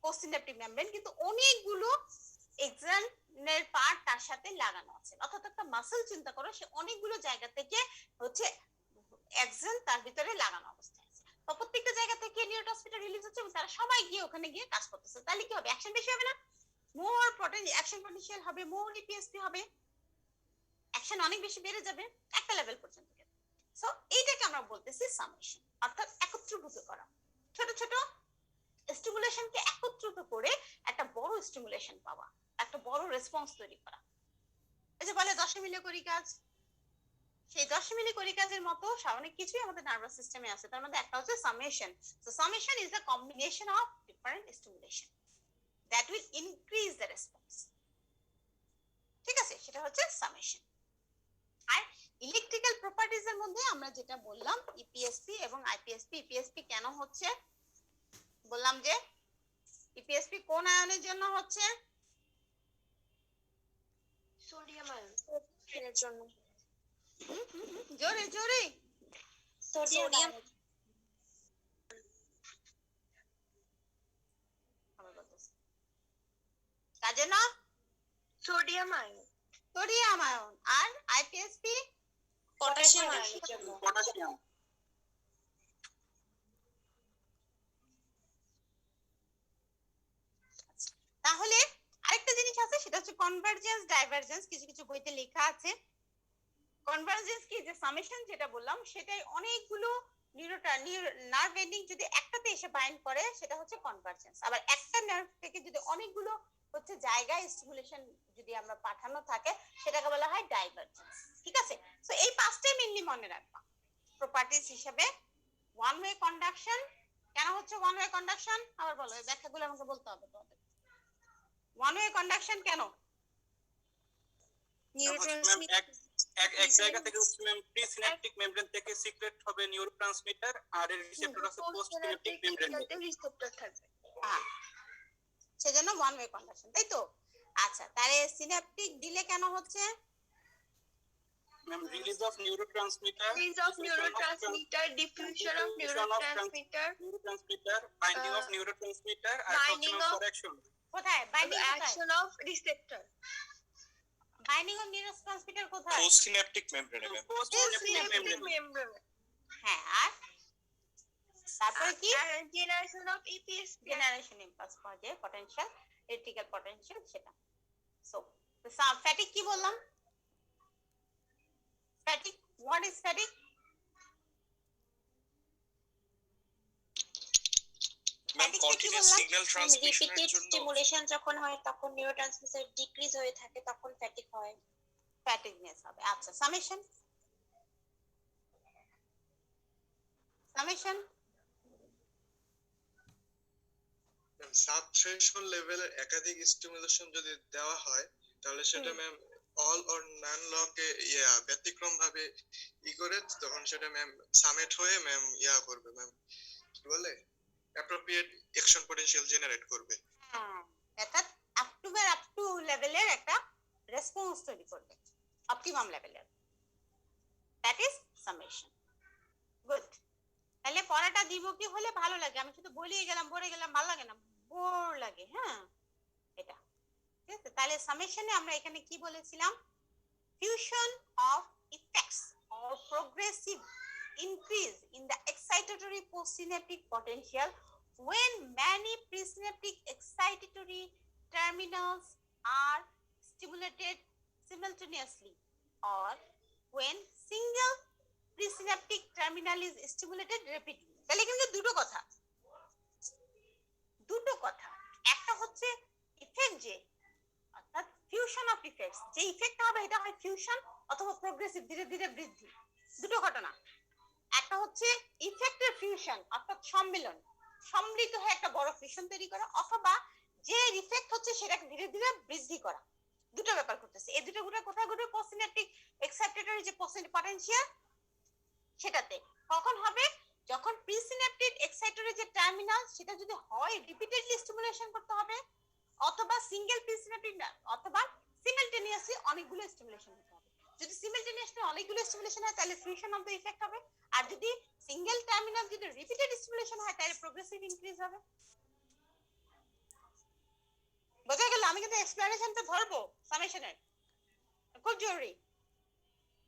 পোস্টসিনাপটিক মেমব্রেন কিন্তু অনেকগুলো এক্সনের পার্ট তার সাথে লাগানো আছে, অর্থাৎ একটা মাসল চিন্তা করো, সে অনেকগুলো জায়গা থেকে হচ্ছে এক্সন তার ভিতরে লাগানো অবস্থায় আছে, তো প্রত্যেকটা জায়গা থেকে নিউরোট্রান্সমিটার রিলিজ হচ্ছে এবং তারা সবাই গিয়ে ওখানে গিয়ে কাজ করতেছে, তাহলে কি হবে? অ্যাকশন বেশি হবে না? মোর অ্যাকশন পটেনশিয়াল হবে, মোর ইপিএসপি হবে, অ্যাকশন অনেক বেশি বেড়ে যাবে একটা লেভেল পর্যন্ত। সো এইটাকে আমরা বলতেছি সামেশন, অর্থাৎ একত্রীভূত করা, ছোট ছোট স্টিমুলেশনকে একত্রিত করে একটা বড় স্টিমুলেশন পাওয়া, একটা বড় রেসপন্স তৈরি করা। এই যে বলে 10 মিলে করি কাজ, সেই 10 মিলি করিকাজের মতো অনেক কিছুই আমাদের নার্ভাস সিস্টেমে আছে, তার মধ্যে একটা হচ্ছে summation. So summation is the combination of different stimulation that will increase the response. ঠিক আছে, সেটা হচ্ছে সামেশন। আর ইলেকট্রিক্যাল প্রপার্টিজ এর মধ্যে আমরা যেটা বললাম ইপিএসপি এবং আইপিএসপি। ইপিএসপি কেন হচ্ছে বললাম যে ইপিএসপি কোন আয়নের জন্য হচ্ছে? সোডিয়াম আয়ন এর জন্য। জোরে জোরে। সোডিয়াম কার জন্য? Sodium ion. Sodium ion. আর আইপিএসপি পটাশিয়াম আয়নের জন্য। পটাশিয়াম। তাহলে আরেকটা জিনিস আছে, সেটা হচ্ছে কনভার্জেন্স ডাইভারজেন্স। কিছু কিছু বইতে লেখা আছে কনভার্জেন্স কি, যে সামেশন যেটা বললাম সেটাই অনেকগুলো নার্ভ এন্ডিং যদি একটাতে এসে বাইন্ড করে সেটা হচ্ছে কনভার্জেন্স। আবার একটা নার্ভ থেকে যদি অনেকগুলো হচ্ছে জায়গায় স্টিমুলেশন যদি আমরা পাঠানো থাকে সেটাকে বলা হয় ডাইভারজেন্স। ঠিক আছে, সো এই পাঁচটাই মেইনলি মনে রাখবা প্রপার্টিজ হিসেবে। ওয়ান ওয়ে কন্ডাকশন কেন হচ্ছে ওয়ান ওয়ে কন্ডাকশন? আবার বলো, এই ব্যাখ্যাগুলো আমাকে বলতে হবে তোমাদের। ওয়ান ওয়ে কন্ডাকশন কেন? এক জায়গা থেকে হচ্ছে ম্যাম প্রি সিন্যাপটিক মেমব্রেন থেকে সিক্রেট হবে নিউরোট্রান্সমিটার, আর এর রিসেপ্টর আছে পোস্ট সিন্যাপটিক মেমব্রেন। রিসেপ্টর থাকবে। সেজন্য ওয়ান ওয়ে কন্ডাকশন, তাই তো? আচ্ছা, তাহলে সিন্যাপটিক ডিলে কেন হচ্ছে? Ma'am release of neurotransmitter, diffusion of neurotransmitter, binding of neurotransmitter, আর binding of- কারেকশন। কোথায় binding? Action of receptor. Binding of neurotransmitter কোথায়? পোস্ট সিন্যাপটিক মেমব্রেনে ম্যাম। Post synaptic membrane. হ্যাঁ, আর তারপরে কি? Generation of EPSP. Generation impulse পর্যায়ে potential, electrical potential সেটা। সো ফ্যাটিক কি বললাম? Fatigue, what is fatigue? Ma'am continuous signal ট্রান্সমিশনের রিপিটেড জন্য স্টিমুলেশন যখন হয় তখন নিউরোট্রান্সমিটার ডিক্রিজ হয়ে থাকে, তখন ফ্যাটিক হয়। ফ্যাটিকনেস হবে। আচ্ছা, সামেশন। সামেশন সাব থ্রেশহোল্ড লেভেলের একাধিক স্টিমুলেশন যদি দেওয়া হয় তাহলে সেটা ম্যাম অল অর নান লকে ব্যতিক্রম ভাবে করে তখন সেটা ম্যাম সামেট হয়ে ম্যাম করবে ম্যাম, কি বলে অ্যাপ্রোপ্রিয়েট অ্যাকশন পটেনশিয়াল জেনারেট করবে। অর্থাৎ আপ টু লেভেলের একটা রেসপন্স তৈরি করবে, অপটিমাম লেভেলের। That is summation. গুড। তাহলে পড়াটা দিব কি হলে ভালো লাগে? আমি শুধু বলিয়ে গেলাম, বলে গেলাম, ভালো লাগে না, বোর লাগে। হ্যাঁ, এটা ঠিক আছে। তাহলে সামেশনে আমরা এখানে কি বলেছিলাম? fusion of effects or progressive increase in the excitatory postsynaptic potential when many presynaptic excitatory terminals are stimulated simultaneously, or when single presynaptic terminal is stimulated repeatedly. তাহলে কিন্তু দুটো কথা, একটা হচ্ছে ইফেক্ট, যে অর্থাৎ ফিউশন অফ ইফেক্টস, যে ইফেক্টটা হবে এটা হয় ফিউশন অথবা প্রোগ্রেসিভ, ধীরে ধীরে বৃদ্ধি। দুটো ঘটনা, একটা হচ্ছে ইফেক্টের ফিউশন অর্থাৎ সম্মিলন, সম্মিলিত হয়ে একটা বড় ফিউশন তৈরি করা, অথবা যে ইফেক্ট হচ্ছে সেটাকে ধীরে ধীরে বৃদ্ধি করা। দুটো ব্যাপার করতেছে। এই দুটো ঘটনা কোথায় ঘটবে? পোস্টসিন্যাপটিক এক্সাইটেটরি যে পটেনশিয়াল সেটাতে। কখন হবে? যখন প্রিসিন্যাপটিক এক্সাইটরি যে টার্মিনাল সেটা যদি হয় রিপিটেডলি স্টিমুলেশন করতে হবে, অথবা সিঙ্গেল প্রিসিন্যাপটিক অথবা সিমালটেনিয়াসলি অনেকগুলো স্টিমুলেশন করতে হবে। যদি সিমালটেনিয়াসলি অনেকগুলো স্টিমুলেশন হয় তাহলে ফিউশন অফ দ্য ইফেক্ট হবে, আর যদি সিঙ্গেল টার্মিনাল যদি রিপিটেড স্টিমুলেশন হয় তাহলে প্রোগ্রেসিভ ইনক্রিজ হবে। বোঝা গেল? আমি কিন্তু এক্সপ্লেনেশনটা ধরবো সামেশনের, খুব জরুরি।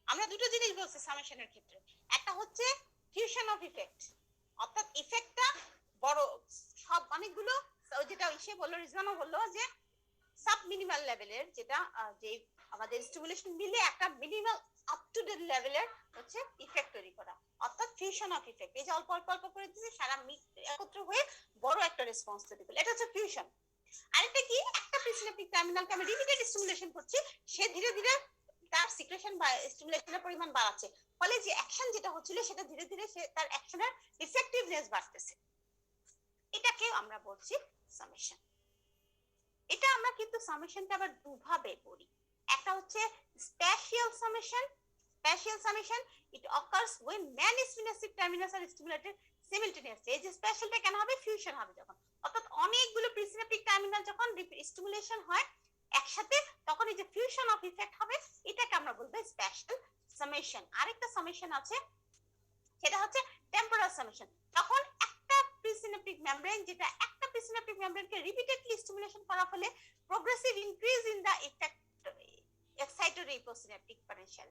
আমরা দুটো জিনিস বলছি সামেশনের ক্ষেত্রে, একটা হচ্ছে ফিউশন অফ ইফেক্ট, অর্থাৎ ইফেক্টটা বড় সব অনেকগুলো, যেটা সে বললো, রিজওয়ানও বললো যে সাব মিনিমাল লেভেলের, যেটা যে আমাদের স্টিমুলেশন মিলে একটা মিনিমাল আপ টু ডেট লেভেলের হচ্ছে ইফেক্ট তৈরি করা, অর্থাৎ ফিউশন অফ ইফেক্ট। এই যে অল্প অল্প অল্প করে দিচ্ছে সারা একত্র হয়ে বড় একটা রেসপন্স তৈরি করলো, এটা হচ্ছে ফিউশন। আরেকটা কি, একটা প্রিসিন্যাপটিক টার্মিনালকে আমি রিপিটেড স্টিমুলেশন করছি, সে ধীরে ধীরে তার সিক্রেশন বা স্টিমুলেশনের পরিমাণ বাড়াচ্ছে, ফলে যে অ্যাকশন যেটা হচ্ছিল সেটা ধীরে ধীরে তার অ্যাকশনের ইফেক্টিভনেস বাড়তেছে, এটাকে আমরা বলছি সামেশন। এটা আমরা কিন্তু সামেশনটা আবার দুভাবে পড়ি, একটা হচ্ছে spatial summation. Spatial summation it occurs when many synaptic terminals are stimulated simultaneously। এই যে স্পেশালটা কেন হবে, ফিউশন হবে যখন, অর্থাৎ অনেকগুলো প্রিসিনাপটিক টার্মিনাল যখন স্টিমুলেশন হয় একসাথে, তখন এই যে ফিউশন অফ ইফেক্ট হবে, এটাকে আমরা বলবো স্পেশাল সামেশন। আরেকটা সামেশন আছে, সেটা হচ্ছে টেম্পোরাল সামেশন। তখন একটা প্রিসিনাপটিক মেমব্রেন, যেটা একটা প্রিসিনাপটিক মেমব্রেনকে রিপিটেডলি স্টিমুলেশন করা ফলে progressive increase in the effect excited postsynaptic potential,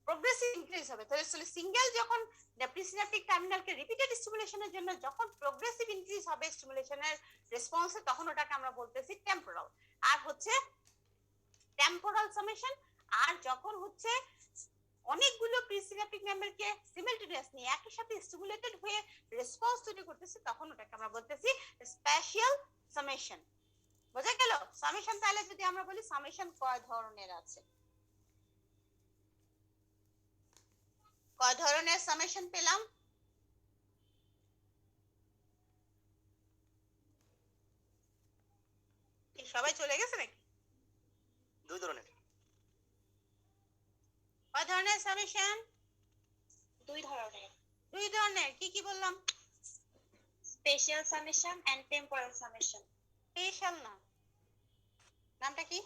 progressive increase হবে। তাহলে সিঙ্গেল যখন প্রিসিনাপটিক টার্মিনালকে রিপিটেড স্টিমুলেশনের জন্য যখন প্রোগ্রেসিভ ইনক্রিজ হবে স্টিমুলেশনের রেসপন্সে, তখন ওটাকে আমরা বলতেছি টেম্পোরাল। আর হচ্ছে টেম্পোরাল সামেশন, আর যখন হচ্ছে অনেকগুলো প্রিসিনাপটিক মেমব্রেনকে সিমিলটেনিয়াসলি একই সাথে স্টিমুলেটেড হয়ে রেসপন্স তৈরি করতেছে, তখন ওটাকে আমরা বলতেছি স্প্যাশিয়াল সামেশন। বোঝা গেল সামেশন? তাহলে যদি আমরা বলি সামেশন কয় ধরনের আছে, কয় ধরনের সামেশন পেলাম? কি সবাই চলে গেছে নাকি? 2 ধরনের। কয় ধরনের সামেশন? 2 ধরনের, 2 ধরনের। কি কি বললাম? Spatial summation and temporal summation. Spatial না, নামটা কি?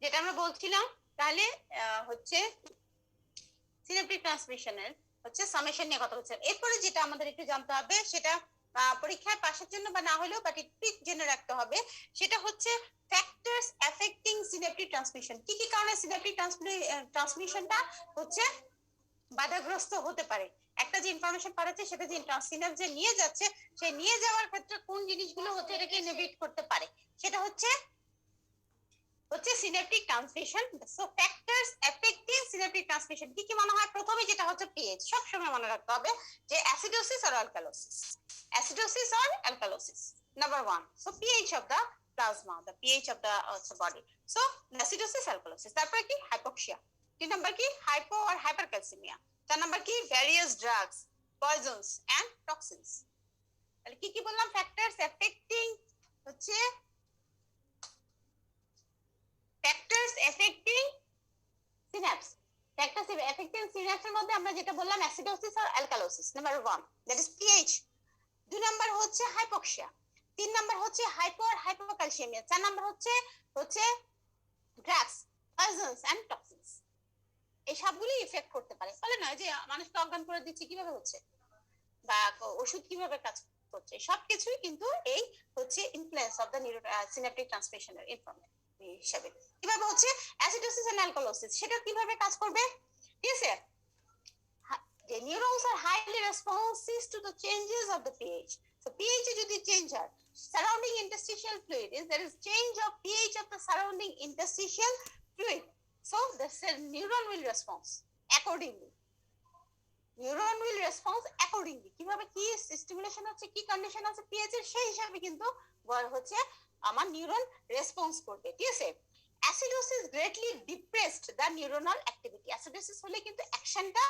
যেটা আমরা বলছিলাম, তাহলে হচ্ছে সিনাপটিক ট্রান্সমিশনের হচ্ছে সামেশন নিয়ে কথা হচ্ছে। এরপরে যেটা আমাদের একটু জানতে হবে, সেটা পরীক্ষায় পাশের জন্য বা না হলেও বাট একটু জেনে রাখতে হবে, সেটা হচ্ছে ফ্যাক্টরস এফেক্টিং সিনাপটিক ট্রান্সমিশন। কি কি কারণে সিনাপটিক ট্রান্সমিশনটা হচ্ছে বাধাগ্রস্ত হতে পারে। একটা যে ইনফরমেশন পাঠাচ্ছে সেটা যে সিনাপস যে নিয়ে যাচ্ছে, সেই নিয়ে যাওয়ার ক্ষেত্রে কোন জিনিসগুলো হচ্ছে এটাকে ইনহিবিট করতে পারে, সেটা হচ্ছে synaptic transmission. So factors affecting synaptic transmission কি কি মনে হয়? প্রথমে যেটা হচ্ছে পিএইচ, সব সময় মনে রাখতে হবে যে acidosis or alkalosis, acidosis or alkalosis number 1। So pH of the plasma, the pH of the body. So acidosis, alkalosis. তারপরে কি? হাইপোক্সিয়া। 3 নাম্বার কি? হাইপো আর হাইপারক্যালসিমিয়া। 4 নাম্বার কি? Various drugs, poisons and toxins. তাহলে কি কি বললাম? ফ্যাক্টরস এফেক্টিং হচ্ছে factors affecting synapse. Factors affecting সিনাপসের মধ্যে আমরা যেটা বললাম অ্যাসিডোসিস আর alkalosis number 1, that is pH. 2 number হচ্ছে হাইপোক্সিয়া, 3 নাম্বার হচ্ছে হাইপো আর হাইপোক্যালসিমিয়া, 4 নাম্বার হচ্ছে ড্রাগস, পয়জনস এন্ড টক্সিনস। এই সবগুলো ইফেক্ট করতে পারে। বলে না যে মানুষকে অজ্ঞান করে দিচ্ছে, কিভাবে হচ্ছে, বা ওষুধ কিভাবে কাজ করছে, সবকিছুই কিন্তু এই হচ্ছে ইনফ্লুয়েন্স অফ দা সিনাপটিক ট্রান্সমিশনের ইনফরমেশন হিসাবে। কিভাবে হচ্ছে অ্যাসিডোসিস এন্ড অ্যালকালোসিস, সেটা কিভাবে কাজ করবে? ঠিক আছে, the neurons are highly responsive to the changes of the pH. So pH যদি চেঞ্জ হয়, surrounding interstitial fluid is there is change of pH of the surrounding interstitial fluid. So the cell neuron will respond accordingly. Neuron will respond accordingly. কিভাবে কি stimulation হচ্ছে, কি condition আছে pH এর, সেই হিসাবে কিন্তু হচ্ছে আমার নিউরন রেসপন্স করবে। ঠিক আছে, acidosis greatly depressed the neuronal activity. Acidosis হলে কিন্তু অ্যাকশনটা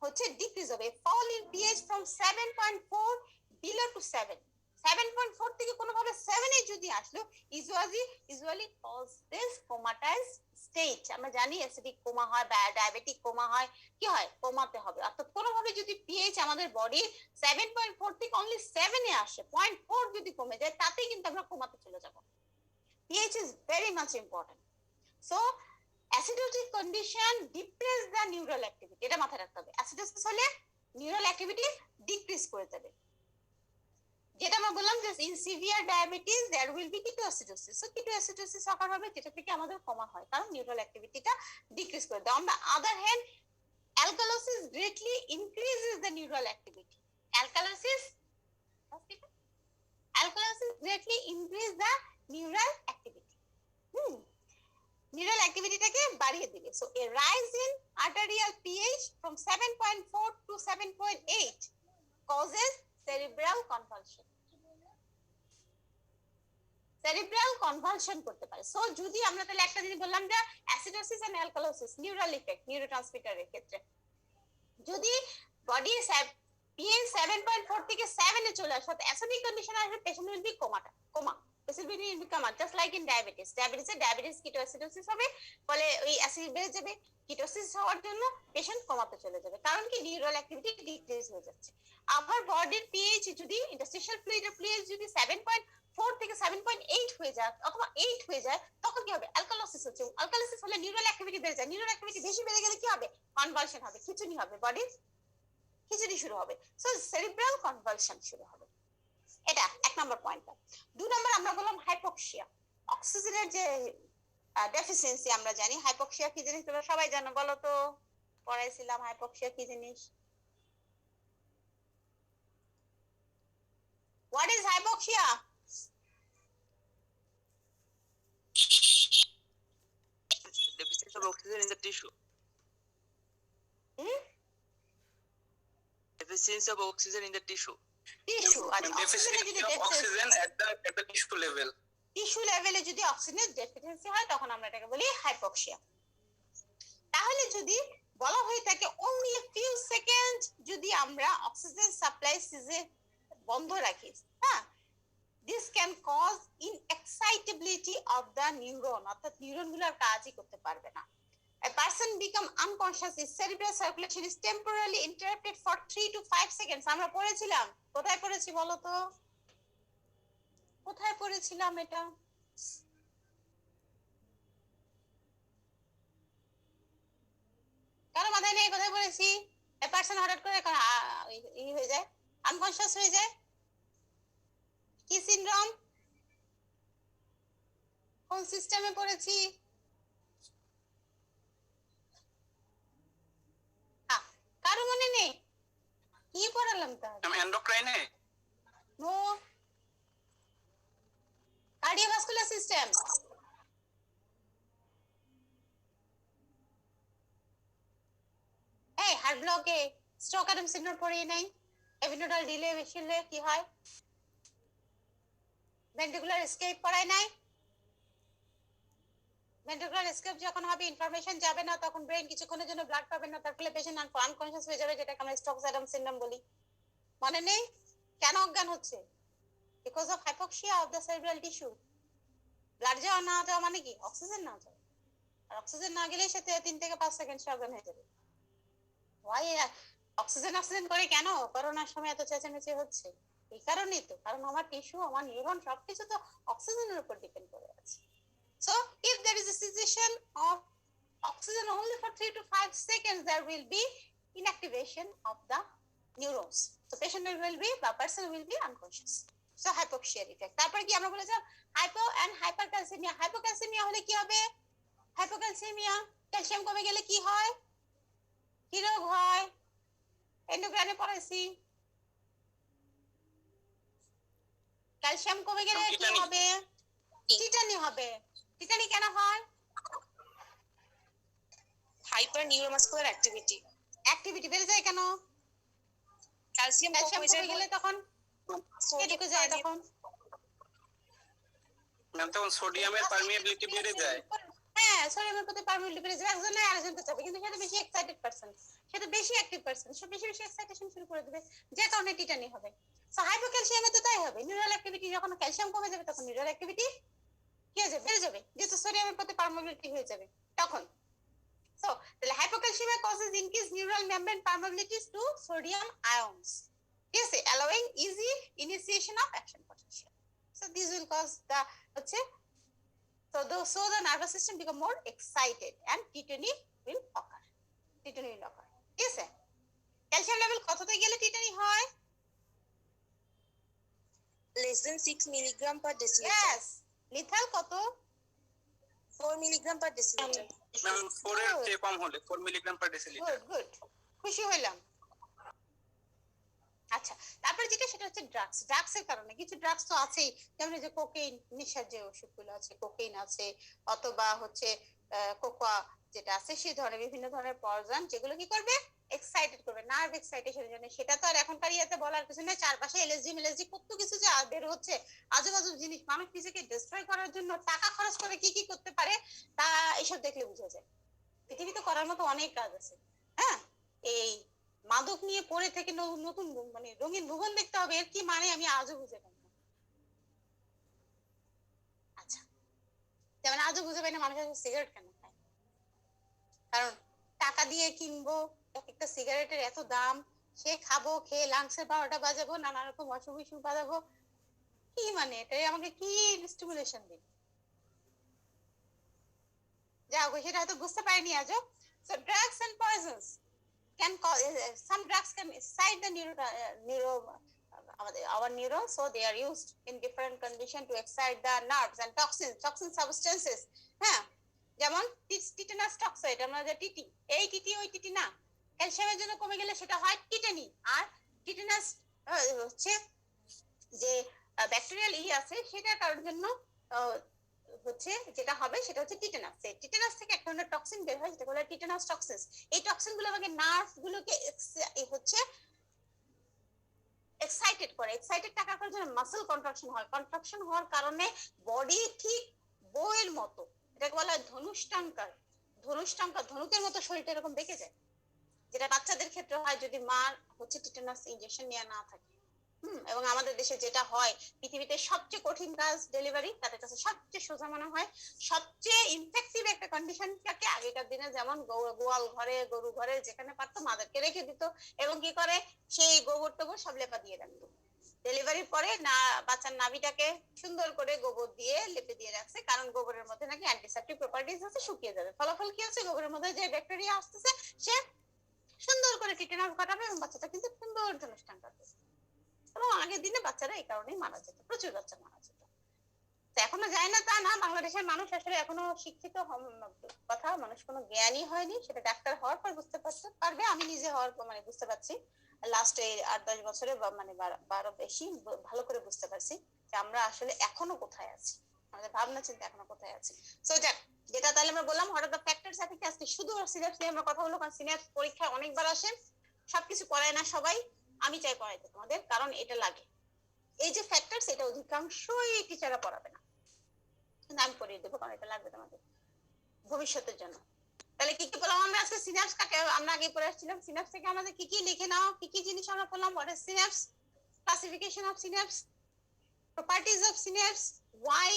হচ্ছে ডিক্রিজ হবে। Fall in pH from 7.4 below to 7, 7.4 থেকে কোনোভাবে 7 এ যদি আসলো, usually cause this comatose state. আমরা জানি অ্যাসিডিক কোমা হয় বা ডায়াবেটিক কোমা হয়, কি হয়? কোমাতে হবে। অর্থাৎ কোনোভাবে যদি পিএইচ আমাদের বডি 7.4 থেকে অনলি 7 এ আসে, 0.4 যদি কমে যায়, তাতেই কিন্তু আমরা কোমাতে চলে যাব। pH is very much important. So acidotic condition depress the neural activity, এটা মাথায় রাখতে হবে। অ্যাসিডোসিস হলে নিউরাল অ্যাক্টিভিটি ডিক্রিজ করে দেবে। যেটা আমরা বললাম যে in severe diabetes there will be ketoacidosis. So ketoacidosis occur হবে, যেটা থেকে আমাদের কমা হয়, কারণ নিউরাল অ্যাক্টিভিটিটা ডিক্রিজ করে দেয়। On the other hand alkalosis greatly increases the neural activity. অ্যালকালোসিস greatly increase the neural activity. Neural অ্যাক্টিভিটিটাকে বাড়িয়ে দিবে। So a rise in arterial pH from 7.4 to 7.8 causes cerebral convulsion. Cerebral convulsion করতে পারে। So যদি আমরা তাহলে একটা জিনিস বললাম যে acidosis and alkalosis neural effect নিউরোট্রান্সমিটারের ক্ষেত্রে যদি বডি পিএইচ 7.4 থেকে 7 এ চলে আসে অ্যাসিডিক কন্ডিশন আসবে, patient will be coma patient will be coma just like in diabetes ketoacidosis হবে, ফলে ওই অ্যাসিড বেড়ে যাবে, কিটোসিস হওয়ার জন্য পেশেন্ট কোমাতে চলে যাবে, কারণ কি নিউরাল অ্যাক্টিভিটি ডিক্রিজ হয়ে যাচ্ছে। আবার বডির পিএইচ যদি ইন্টারস্টিশিয়াল ফ্লুইডের পিএইচ যদি 7.4 থেকে 7.8 হয়ে যায় অথবা 8 হয়ে যায়, তখন কি হবে? অ্যালকালোসিস হচ্ছে। অ্যালকালোসিস হলে নিউরাল অ্যাক্টিভিটি বেড়ে যায়, নিউরাল অ্যাক্টিভিটি বেশি বেড়ে গেলে কি হবে? কনভালশন হবে, খিঁচুনি হবে, বডির খিঁচুনি শুরু হবে। সো সেরিব্রাল কনভালশন শুরু হবে। এটা এক নম্বর পয়েন্টটা। 2 নম্বর আমরা বললাম হাইপোক্সিয়া। অক্সিজেনের যে ডেফিসিয়েন্সি আমরা জানি। হাইপোক্সিয়া কি জিনিস তোমরা সবাই জানো? বলো তো, পড়াইছিলাম হাইপোক্সিয়া কি জিনিস। What is hypoxia? Deficiency of oxygen in the tissue. Deficiency of oxygen in the tissue. Tissue আর অক্সিজেনের যদি Deficiency of oxygen at the tissue level. Tissue লেভেলে যদি অক্সিজেনের ডেফিসিয়েন্সি হয় তখন আমরা এটাকে বলি হাইপোক্সিয়া। তাহলে যদি বলা হয়ে থাকে only a few seconds যদি আমরা অক্সিজেন সাপ্লাই সিজে বন্ধ রাখি, হ্যাঁ, this can cause inexcitability of the neuron, অর্থাৎ নিউরনগুলোর কাজই করতে পারবে না। A person become unconscious if cerebral circulation is temporarily interrupted for 3 to 5 seconds. আমরা পড়েছিলাম, কোথায় পড়েছি বলো তো, কোথায় পড়েছিলাম এটা? কারো মাথায় নেই কোথায় পড়েছি? A person হঠাৎ করে হয়ে যায়, আনকনশিয়াস হয়ে যায়, কি সিনড্রোম, কোন সিস্টেমে পড়েছি? কারো মনে নেই কি পড়ালাম? তাহলে এন্ডোক্রাইনে নো, কার্ডিওভাস্কুলার সিস্টেম। এই হার্ট ব্লকে স্ট্রোক অ্যাডাম সিনড্রোম পড়িয়ে নাই? এপিনোডাল ডিলে বেশি হলে কি হয়? ভেন্ট্রিকুলার এসকেপ পড়ায় নাই? ভেন্ট্রিকুলার এসকেপ যখন হবে ইনফরমেশন যাবে না, তখন ব্রেন কিছুক্ষণের জন্য ব্লাড পাবে না, তার ফলে পেশেন্ট আনকনশিয়াস হয়ে যাবে, যেটাকে আমরা স্ট্রোক অ্যাডাম সিনড্রোম বলি। মনে নেই? কেন অজ্ঞান হচ্ছে? Because of hypoxia of the cerebral tissue. Blood যাওয়া না যাওয়া মানে কি? অক্সিজেন না যাওয়া, আর অক্সিজেন না গেলে সাথে 3 থেকে 5 সেকেন্ড অজ্ঞান হয়ে যাবে। ওয়াই অক্সিজেন করে কেন করোনার সময় এত চেঁচামেচি হচ্ছে? এই কারণেই তো, কারণ আমার টিস্যু, আমার নিউরন সবকিছু তো অক্সিজেনের উপর ডিপেন্ড করে আছে। So if there is a cessation of oxygen only for 3 to 5 seconds, there will be inactivation of the neurons. So patient will be, the person will be unconscious. So hypoxia effect. তারপর কি আমরা বলেছিলাম hypo and হাইপারক্যালসিমিয়া। Hypocalcaemia হলে কি হবে? Hypocalcaemia calcium কমে গেলে কি হয়? কি রোগ হয়? এন্ডোক্রাইনে পড়াইছি। ক্যালসিয়াম কমে গেলে কি হবে? টিটানি হবে। টিটানি কেন হয়? হাইপার নিউরোমাসকুলার অ্যাক্টিভিটি বেড়ে যায় কেন? ক্যালসিয়াম কমে গেলে তখন এটুকু যায়, তখন তখন সোডিয়ামের পারমিয়াবিলিটি বেড়ে যায়। হ্যাঁ, সোডিয়ামের প্রতি পারমিয়াবিলিটি বেড়ে যায়, একজন আরেকজনকে চাবে, কিন্তু সেটা বেশি এক্সাইটেড পারসন, সেটা বেশি অ্যাক্টিভ পারসন, সে বেশি বেশি এক্সাইটেশন শুরু করে দেবে, যে কারণে টিটানি হবে। সো হাইপোক্যালসিয়ামে তো তাই হবে। নিউরাল অ্যাক্টিভিটি যখন ক্যালসিয়াম কমে যাবে তখন নিউরাল অ্যাক্টিভিটি কি হয়ে যাবে? বেড়ে যাবে, যেহেতু সোডিয়ামের প্রতি পারমিয়াবিলিটি হয়ে যাবে তখন। So the hypocalcemia causes increased neural membrane permeability to sodium ions, yes, allowing easy initiation of action potential. So this will cause the so the nervous system become more excited and tetany will occur. Yes, calcium level কততে গেলে tetany হয়? less than 6 milligram per deciliter. Yes, lethal কত? 4 milligram per deciliter. Ma'am 4 এর চেয়ে কম হলে 4 milligram per decilitre. Good, খুশি হইলাম। আচ্ছা, তারপর যেটা সেটা হচ্ছে ড্রাগসের কারণে। কিছু ড্রাগস তো আছেই, যেমন যে কোকেইন, নেশার যে ওষুধগুলো আছে, কোকেইন আছে, অথবা কোকোয়া যেটা আছে সেই ধরনের বিভিন্ন ধরনের পয়জন যেগুলো কি করবে এক্সাইটেড করবে নার্ভ এক্সাইটেশনের জন্য। সেটা তো আর এখনকার ইয়েতে বলার কিছু নেই, চারপাশে এলএসডি কত কিছু যে বের হচ্ছে, আজব আজব জিনিস, মানুষ নিজেকে ডিস্ট্রয় করার জন্য টাকা খরচ করে কি কি করতে পারে তা এইসব দেখলে বুঝা যায়। পৃথিবীতে করার মতো অনেক কাজ আছে। হ্যাঁ, এই মাদক নিয়ে পড়ে থেকে নতুন মানে রঙিন ভুবন দেখতে হবে, এর কি মানে আমি আজও বুঝে পাই না। আচ্ছা, যেমন আজও বুঝে পাই না মানুষ সিগারেট কেন খায়, কারণ টাকা দিয়ে কিনবো, একটা সিগারেটের এত দাম, সে খাবো, খেয়ে লাংসের 12টা বাজাবো, নানা রকম অসুখ বিসুখ বাজাবো, কি মানে এটাই আমাকে কি স্টিমুলেশন দিবে? যা হোক, সেটা হয়তো বুঝতে পারিনি আজও। So drugs and poisons can cause some drugs can excite the our neurons, so they are used in different condition to excite the nerves and toxin substances. হ্যাঁ, যেমন টিটেনাস টক্সাইড, আমরা যে টিটি, এই টিটি ওই TT না, ক্যালসিয়ামের জন্য কমে গেলে সেটা হয় টিটানি। আর টিটেনাস হচ্ছে যে ব্যাকটেরিয়াল আছে সেটার কারণের জন্য হচ্ছে যেটা হবে সেটা হচ্ছে টিটেনাস। টিটেনাস থেকে এক ধরনের টক্সিন বের হয় যেটা বলে টিটেনাস টক্সিস। এই টক্সিন গুলো আমাকে নার্ভ গুলোকে হচ্ছে এক্সাইটেড করে। এক্সাইটেড টাকার জন্য মাসল কন্ট্রাকশন হয়, কন্ট্রাকশন হওয়ার কারণে বডি ঠিক বইয়ের মতো, এটাকে বলা হয় ধনুষ্টাঙ্কার। ধনুকের মতো শরীরটা এরকম বেঁকে যায়, যেটা বাচ্চাদের ক্ষেত্রে হয় যদি মার হচ্ছে টিটেনাস ইনজেকশন নেওয়া না থাকে। এবং আমাদের দেশে যেটা হয়, পৃথিবীতে সবচেয়ে কঠিন কাজ ডেলিভারি, তাদের কাছে সবচেয়ে সোজা মনে হয়। সবচেয়ে ইনফেক্টিভ একটা কন্ডিশনটাকে আগেকার দিনে যেমন গোয়াল ঘরে, গরু ঘরে যেখানে পারতো মাদেরকে রেখে দিত, এবং কি করে সেই গোবর টোবর সব লেপা দিয়ে রাখতো। ডেলিভারির পরে না বাচ্চার নাভিটাকে সুন্দর করে গোবর দিয়ে লেপে দিয়ে রাখছে, কারণ গোবরের মধ্যে নাকি অ্যান্টিসেপটিক প্রপার্টিজ আছে, শুকিয়ে যাবে। ফলাফল কি হচ্ছে, গোবরের মধ্যে যে ব্যাকটেরিয়া আসতেছে সে সুন্দর করে টিটেনাস ঘটাবে এবং বাচ্চাটা কিন্তু সুন্দর ধনুষ্টান কাটবে। এবং আগের দিনে বাচ্চারা এই কারণেই মারা যেত, প্রচুর বাচ্চা মারা যেত। এখনো যায় না তা না, বাংলাদেশের মানুষ আসলে এখনো শিক্ষিত কথা, মানুষ কোনো জ্ঞানই হয়নি, সেটা ডাক্তার হওয়ার পর বুঝতে পারবে। আমি নিজে হওয়ার পর মানে বুঝতে পারছি, লাস্ট এই 8-10 বছরে মানে 12 বেশি ভালো করে বুঝতে পারছি যে আমরা আসলে এখনো কোথায় আছি, আমাদের ভাবনা চিন্তা এখনো কোথায় আছে। সো যাক, যেটা তাহলে আমরা বললাম what are the factors effect, আজকে শুধু সিনাপস নিয়ে আমরা কথা বলবো, কারণ সিনাপস পরীক্ষায় অনেকবার আসে, সবকিছু পড়ায় না সবাই, আমি চাই পড়াইতে তোমাদের, কারণ এটা লাগে। এই যে ফ্যাক্টরস, এটা অধিকাংশই টিচাররা পড়াবে না, কিন্তু আমি পড়িয়ে দেবো, কারণ এটা লাগবে তোমাদের ভবিষ্যতের জন্য। তাহলে কি কি বললাম আমরা আজকে? সিনাপস কাকে আমরা আগে পড়ে আসছিলাম, সিনাপস থেকে আমাদের কি কি লিখে নাও, কি কি জিনিস আমরা পড়লাম। What is synapse, classification of synapse, properties of synapse, why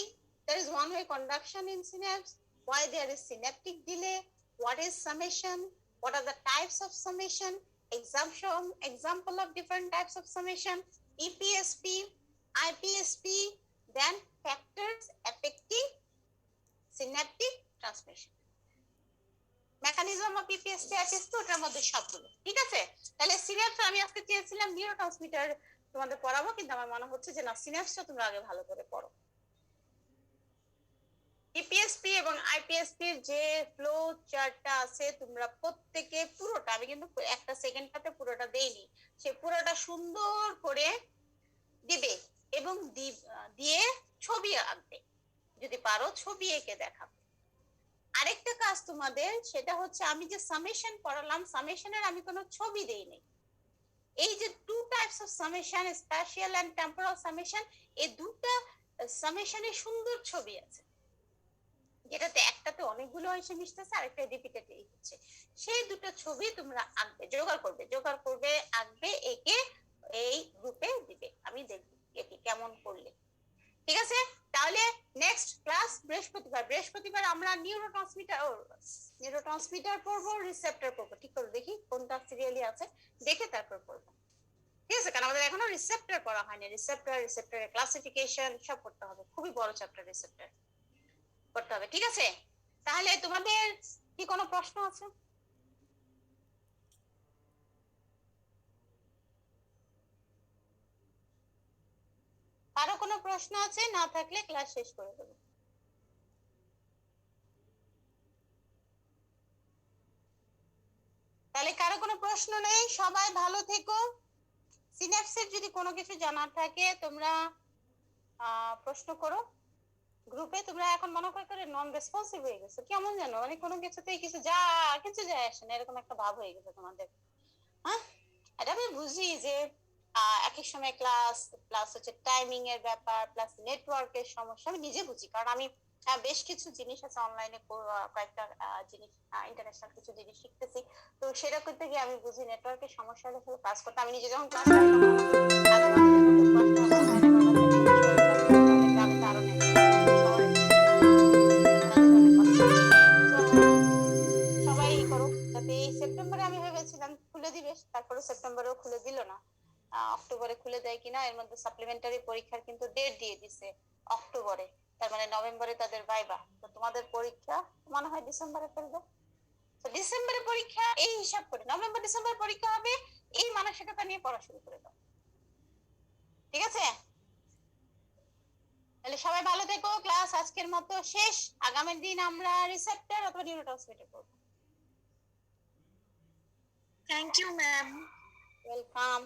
there is one way conduction in synapse, why there is synaptic delay, what is summation, what are the types of summation, example of different types of summation, EPSP, IPSP, then factors affecting synaptic transmission, mechanism of EPSP, IPSP, ওটার মধ্যে সবগুলো ঠিক আছে। তাহলে synapse আমি আজকে চেয়েছিলাম neurotransmitter তোমাদের পড়াবো, কিন্তু আমার মনে হচ্ছে যে না, সিনাপসটা তোমরা আগে ভালো করে পড়ো। ইপিএসপি এবং আইপিএসপি এর যে ফ্লো চার্টটা আছে তোমরা প্রত্যেকে পুরোটা, আমি কিন্তু একটা সেকেন্ডটাতে পুরোটা দেইনি, সে পুরোটা সুন্দর করে দিবে এবং দিয়ে ছবি আঁকবে, যদি পারো ছবি এঁকে দেখাবে। আরেকটা কাজ তোমাদের, সেটা হচ্ছে আমি যে সামেশন পড়ালাম, সামেশনের আমি কোনো ছবি দেইনি। এই যে two types of summation, spatial and temporal summation, এই দুটো সামেশনে সুন্দর ছবি আছে, যেটাতে একটাতে অনেকগুলো এসে মিশতেছে, আরেকটা রিপিটেটিভ হচ্ছে। সেই দুটো ছবি তোমরা আঁকবে, জোগাড় করবে, আঁকবে, এঁকে এই গ্রুপে দিবে, আমি দেখব এটি কেমন করলে। ঠিক আছে, তাহলে নেক্সট ক্লাস বৃহস্পতিবার আমরা নিউরোট্রান্সমিটার পড়বো, রিসেপ্টর পড়বো। ঠিক করে দেখি কোনটা সিরিয়ালি আছে, দেখে তারপর পড়বো। ঠিক আছে, কারণ আমাদের এখনো রিসেপ্টর পড়া হয়নি। রিসেপ্টরের ক্লাসিফিকেশন সব পড়তে হবে, খুবই বড় চ্যাপ্টার রিসেপ্টর পড়তে হবে। ঠিক আছে, তাহলে তোমাদের কি কোনো প্রশ্ন আছে? কারো কোনো প্রশ্ন আছে? না থাকলে ক্লাস শেষ করে দেবো। তাহলে কারো কোনো প্রশ্ন নেই, সবাই ভালো থেকো। সিনাপসের যদি কোনো কিছু জানার থাকে তোমরা প্রশ্ন করো। গ্রুপে তোমরা এখন মনে করে নন রেসপন্সিভ হয়ে গেছো, কেমন জানো, মানে কোনো কিছুতেই কিছু যায় আসে না, এরকম একটা ভাব হয়ে গেছে তোমাদের। হ্যাঁ, এটা আমি বুঝি যে এক এক সময় ক্লাস প্লাস হচ্ছে টাইমিং এর ব্যাপার প্লাস নেটওয়ার্কের সমস্যা, আমি নিজে বুঝি, কারণ আমি বেশ কিছু জিনিস আছে অনলাইনে, কয়েকটা জিনিস ইন্টারন্যাশনাল কিছু জিনিস শিখতেছি, তো সেটা করতে গিয়ে আমি বুঝি নেটওয়ার্কের সমস্যা হলে আসলে ক্লাস করতে, আমি নিজে যখন ক্লাস করি তখন আমার আধা ঘন্টা যখন ক্লাসটা আমার হয় না বা বাচ্চা নিয়ে বসে বসে ক্লাস করি, তাহলে গ্রামে তো আরো নেই, শহরে যোগাযোগ অনেক কষ্ট। So, সবাই করো, যাতে এই সেপ্টেম্বরে আমি ভেবেছিলাম খুলে দিবে, তারপরে সেপ্টেম্বরেও খুলে দিল না, অক্টোবরে খুলে দেয় কিনা, এর মধ্যে সাপ্লিমেন্টারি পরীক্ষার কিন্তু ডেট দিয়ে দিছে অক্টোবরে, তার মানে নভেম্বরে তাদের ভাইবা, তো তোমাদের পরীক্ষা মনে হয় ডিসেম্বরে ফেলবে। তো ডিসেম্বরে পরীক্ষা এই হিসাব করে নভেম্বর ডিসেম্বর পরীক্ষা হবে, এই মানসিকতা নিয়ে পড়া শুরু করে দাও, ঠিক আছে? তাহলে সবাই ভালো থেকো, ক্লাস আজকের মতো শেষ, আগামী দিন আমরা রিসেপ্টর অথবা নিউরোট্রান্সমিটার করবো। Thank you ma'am. ওয়েলকাম।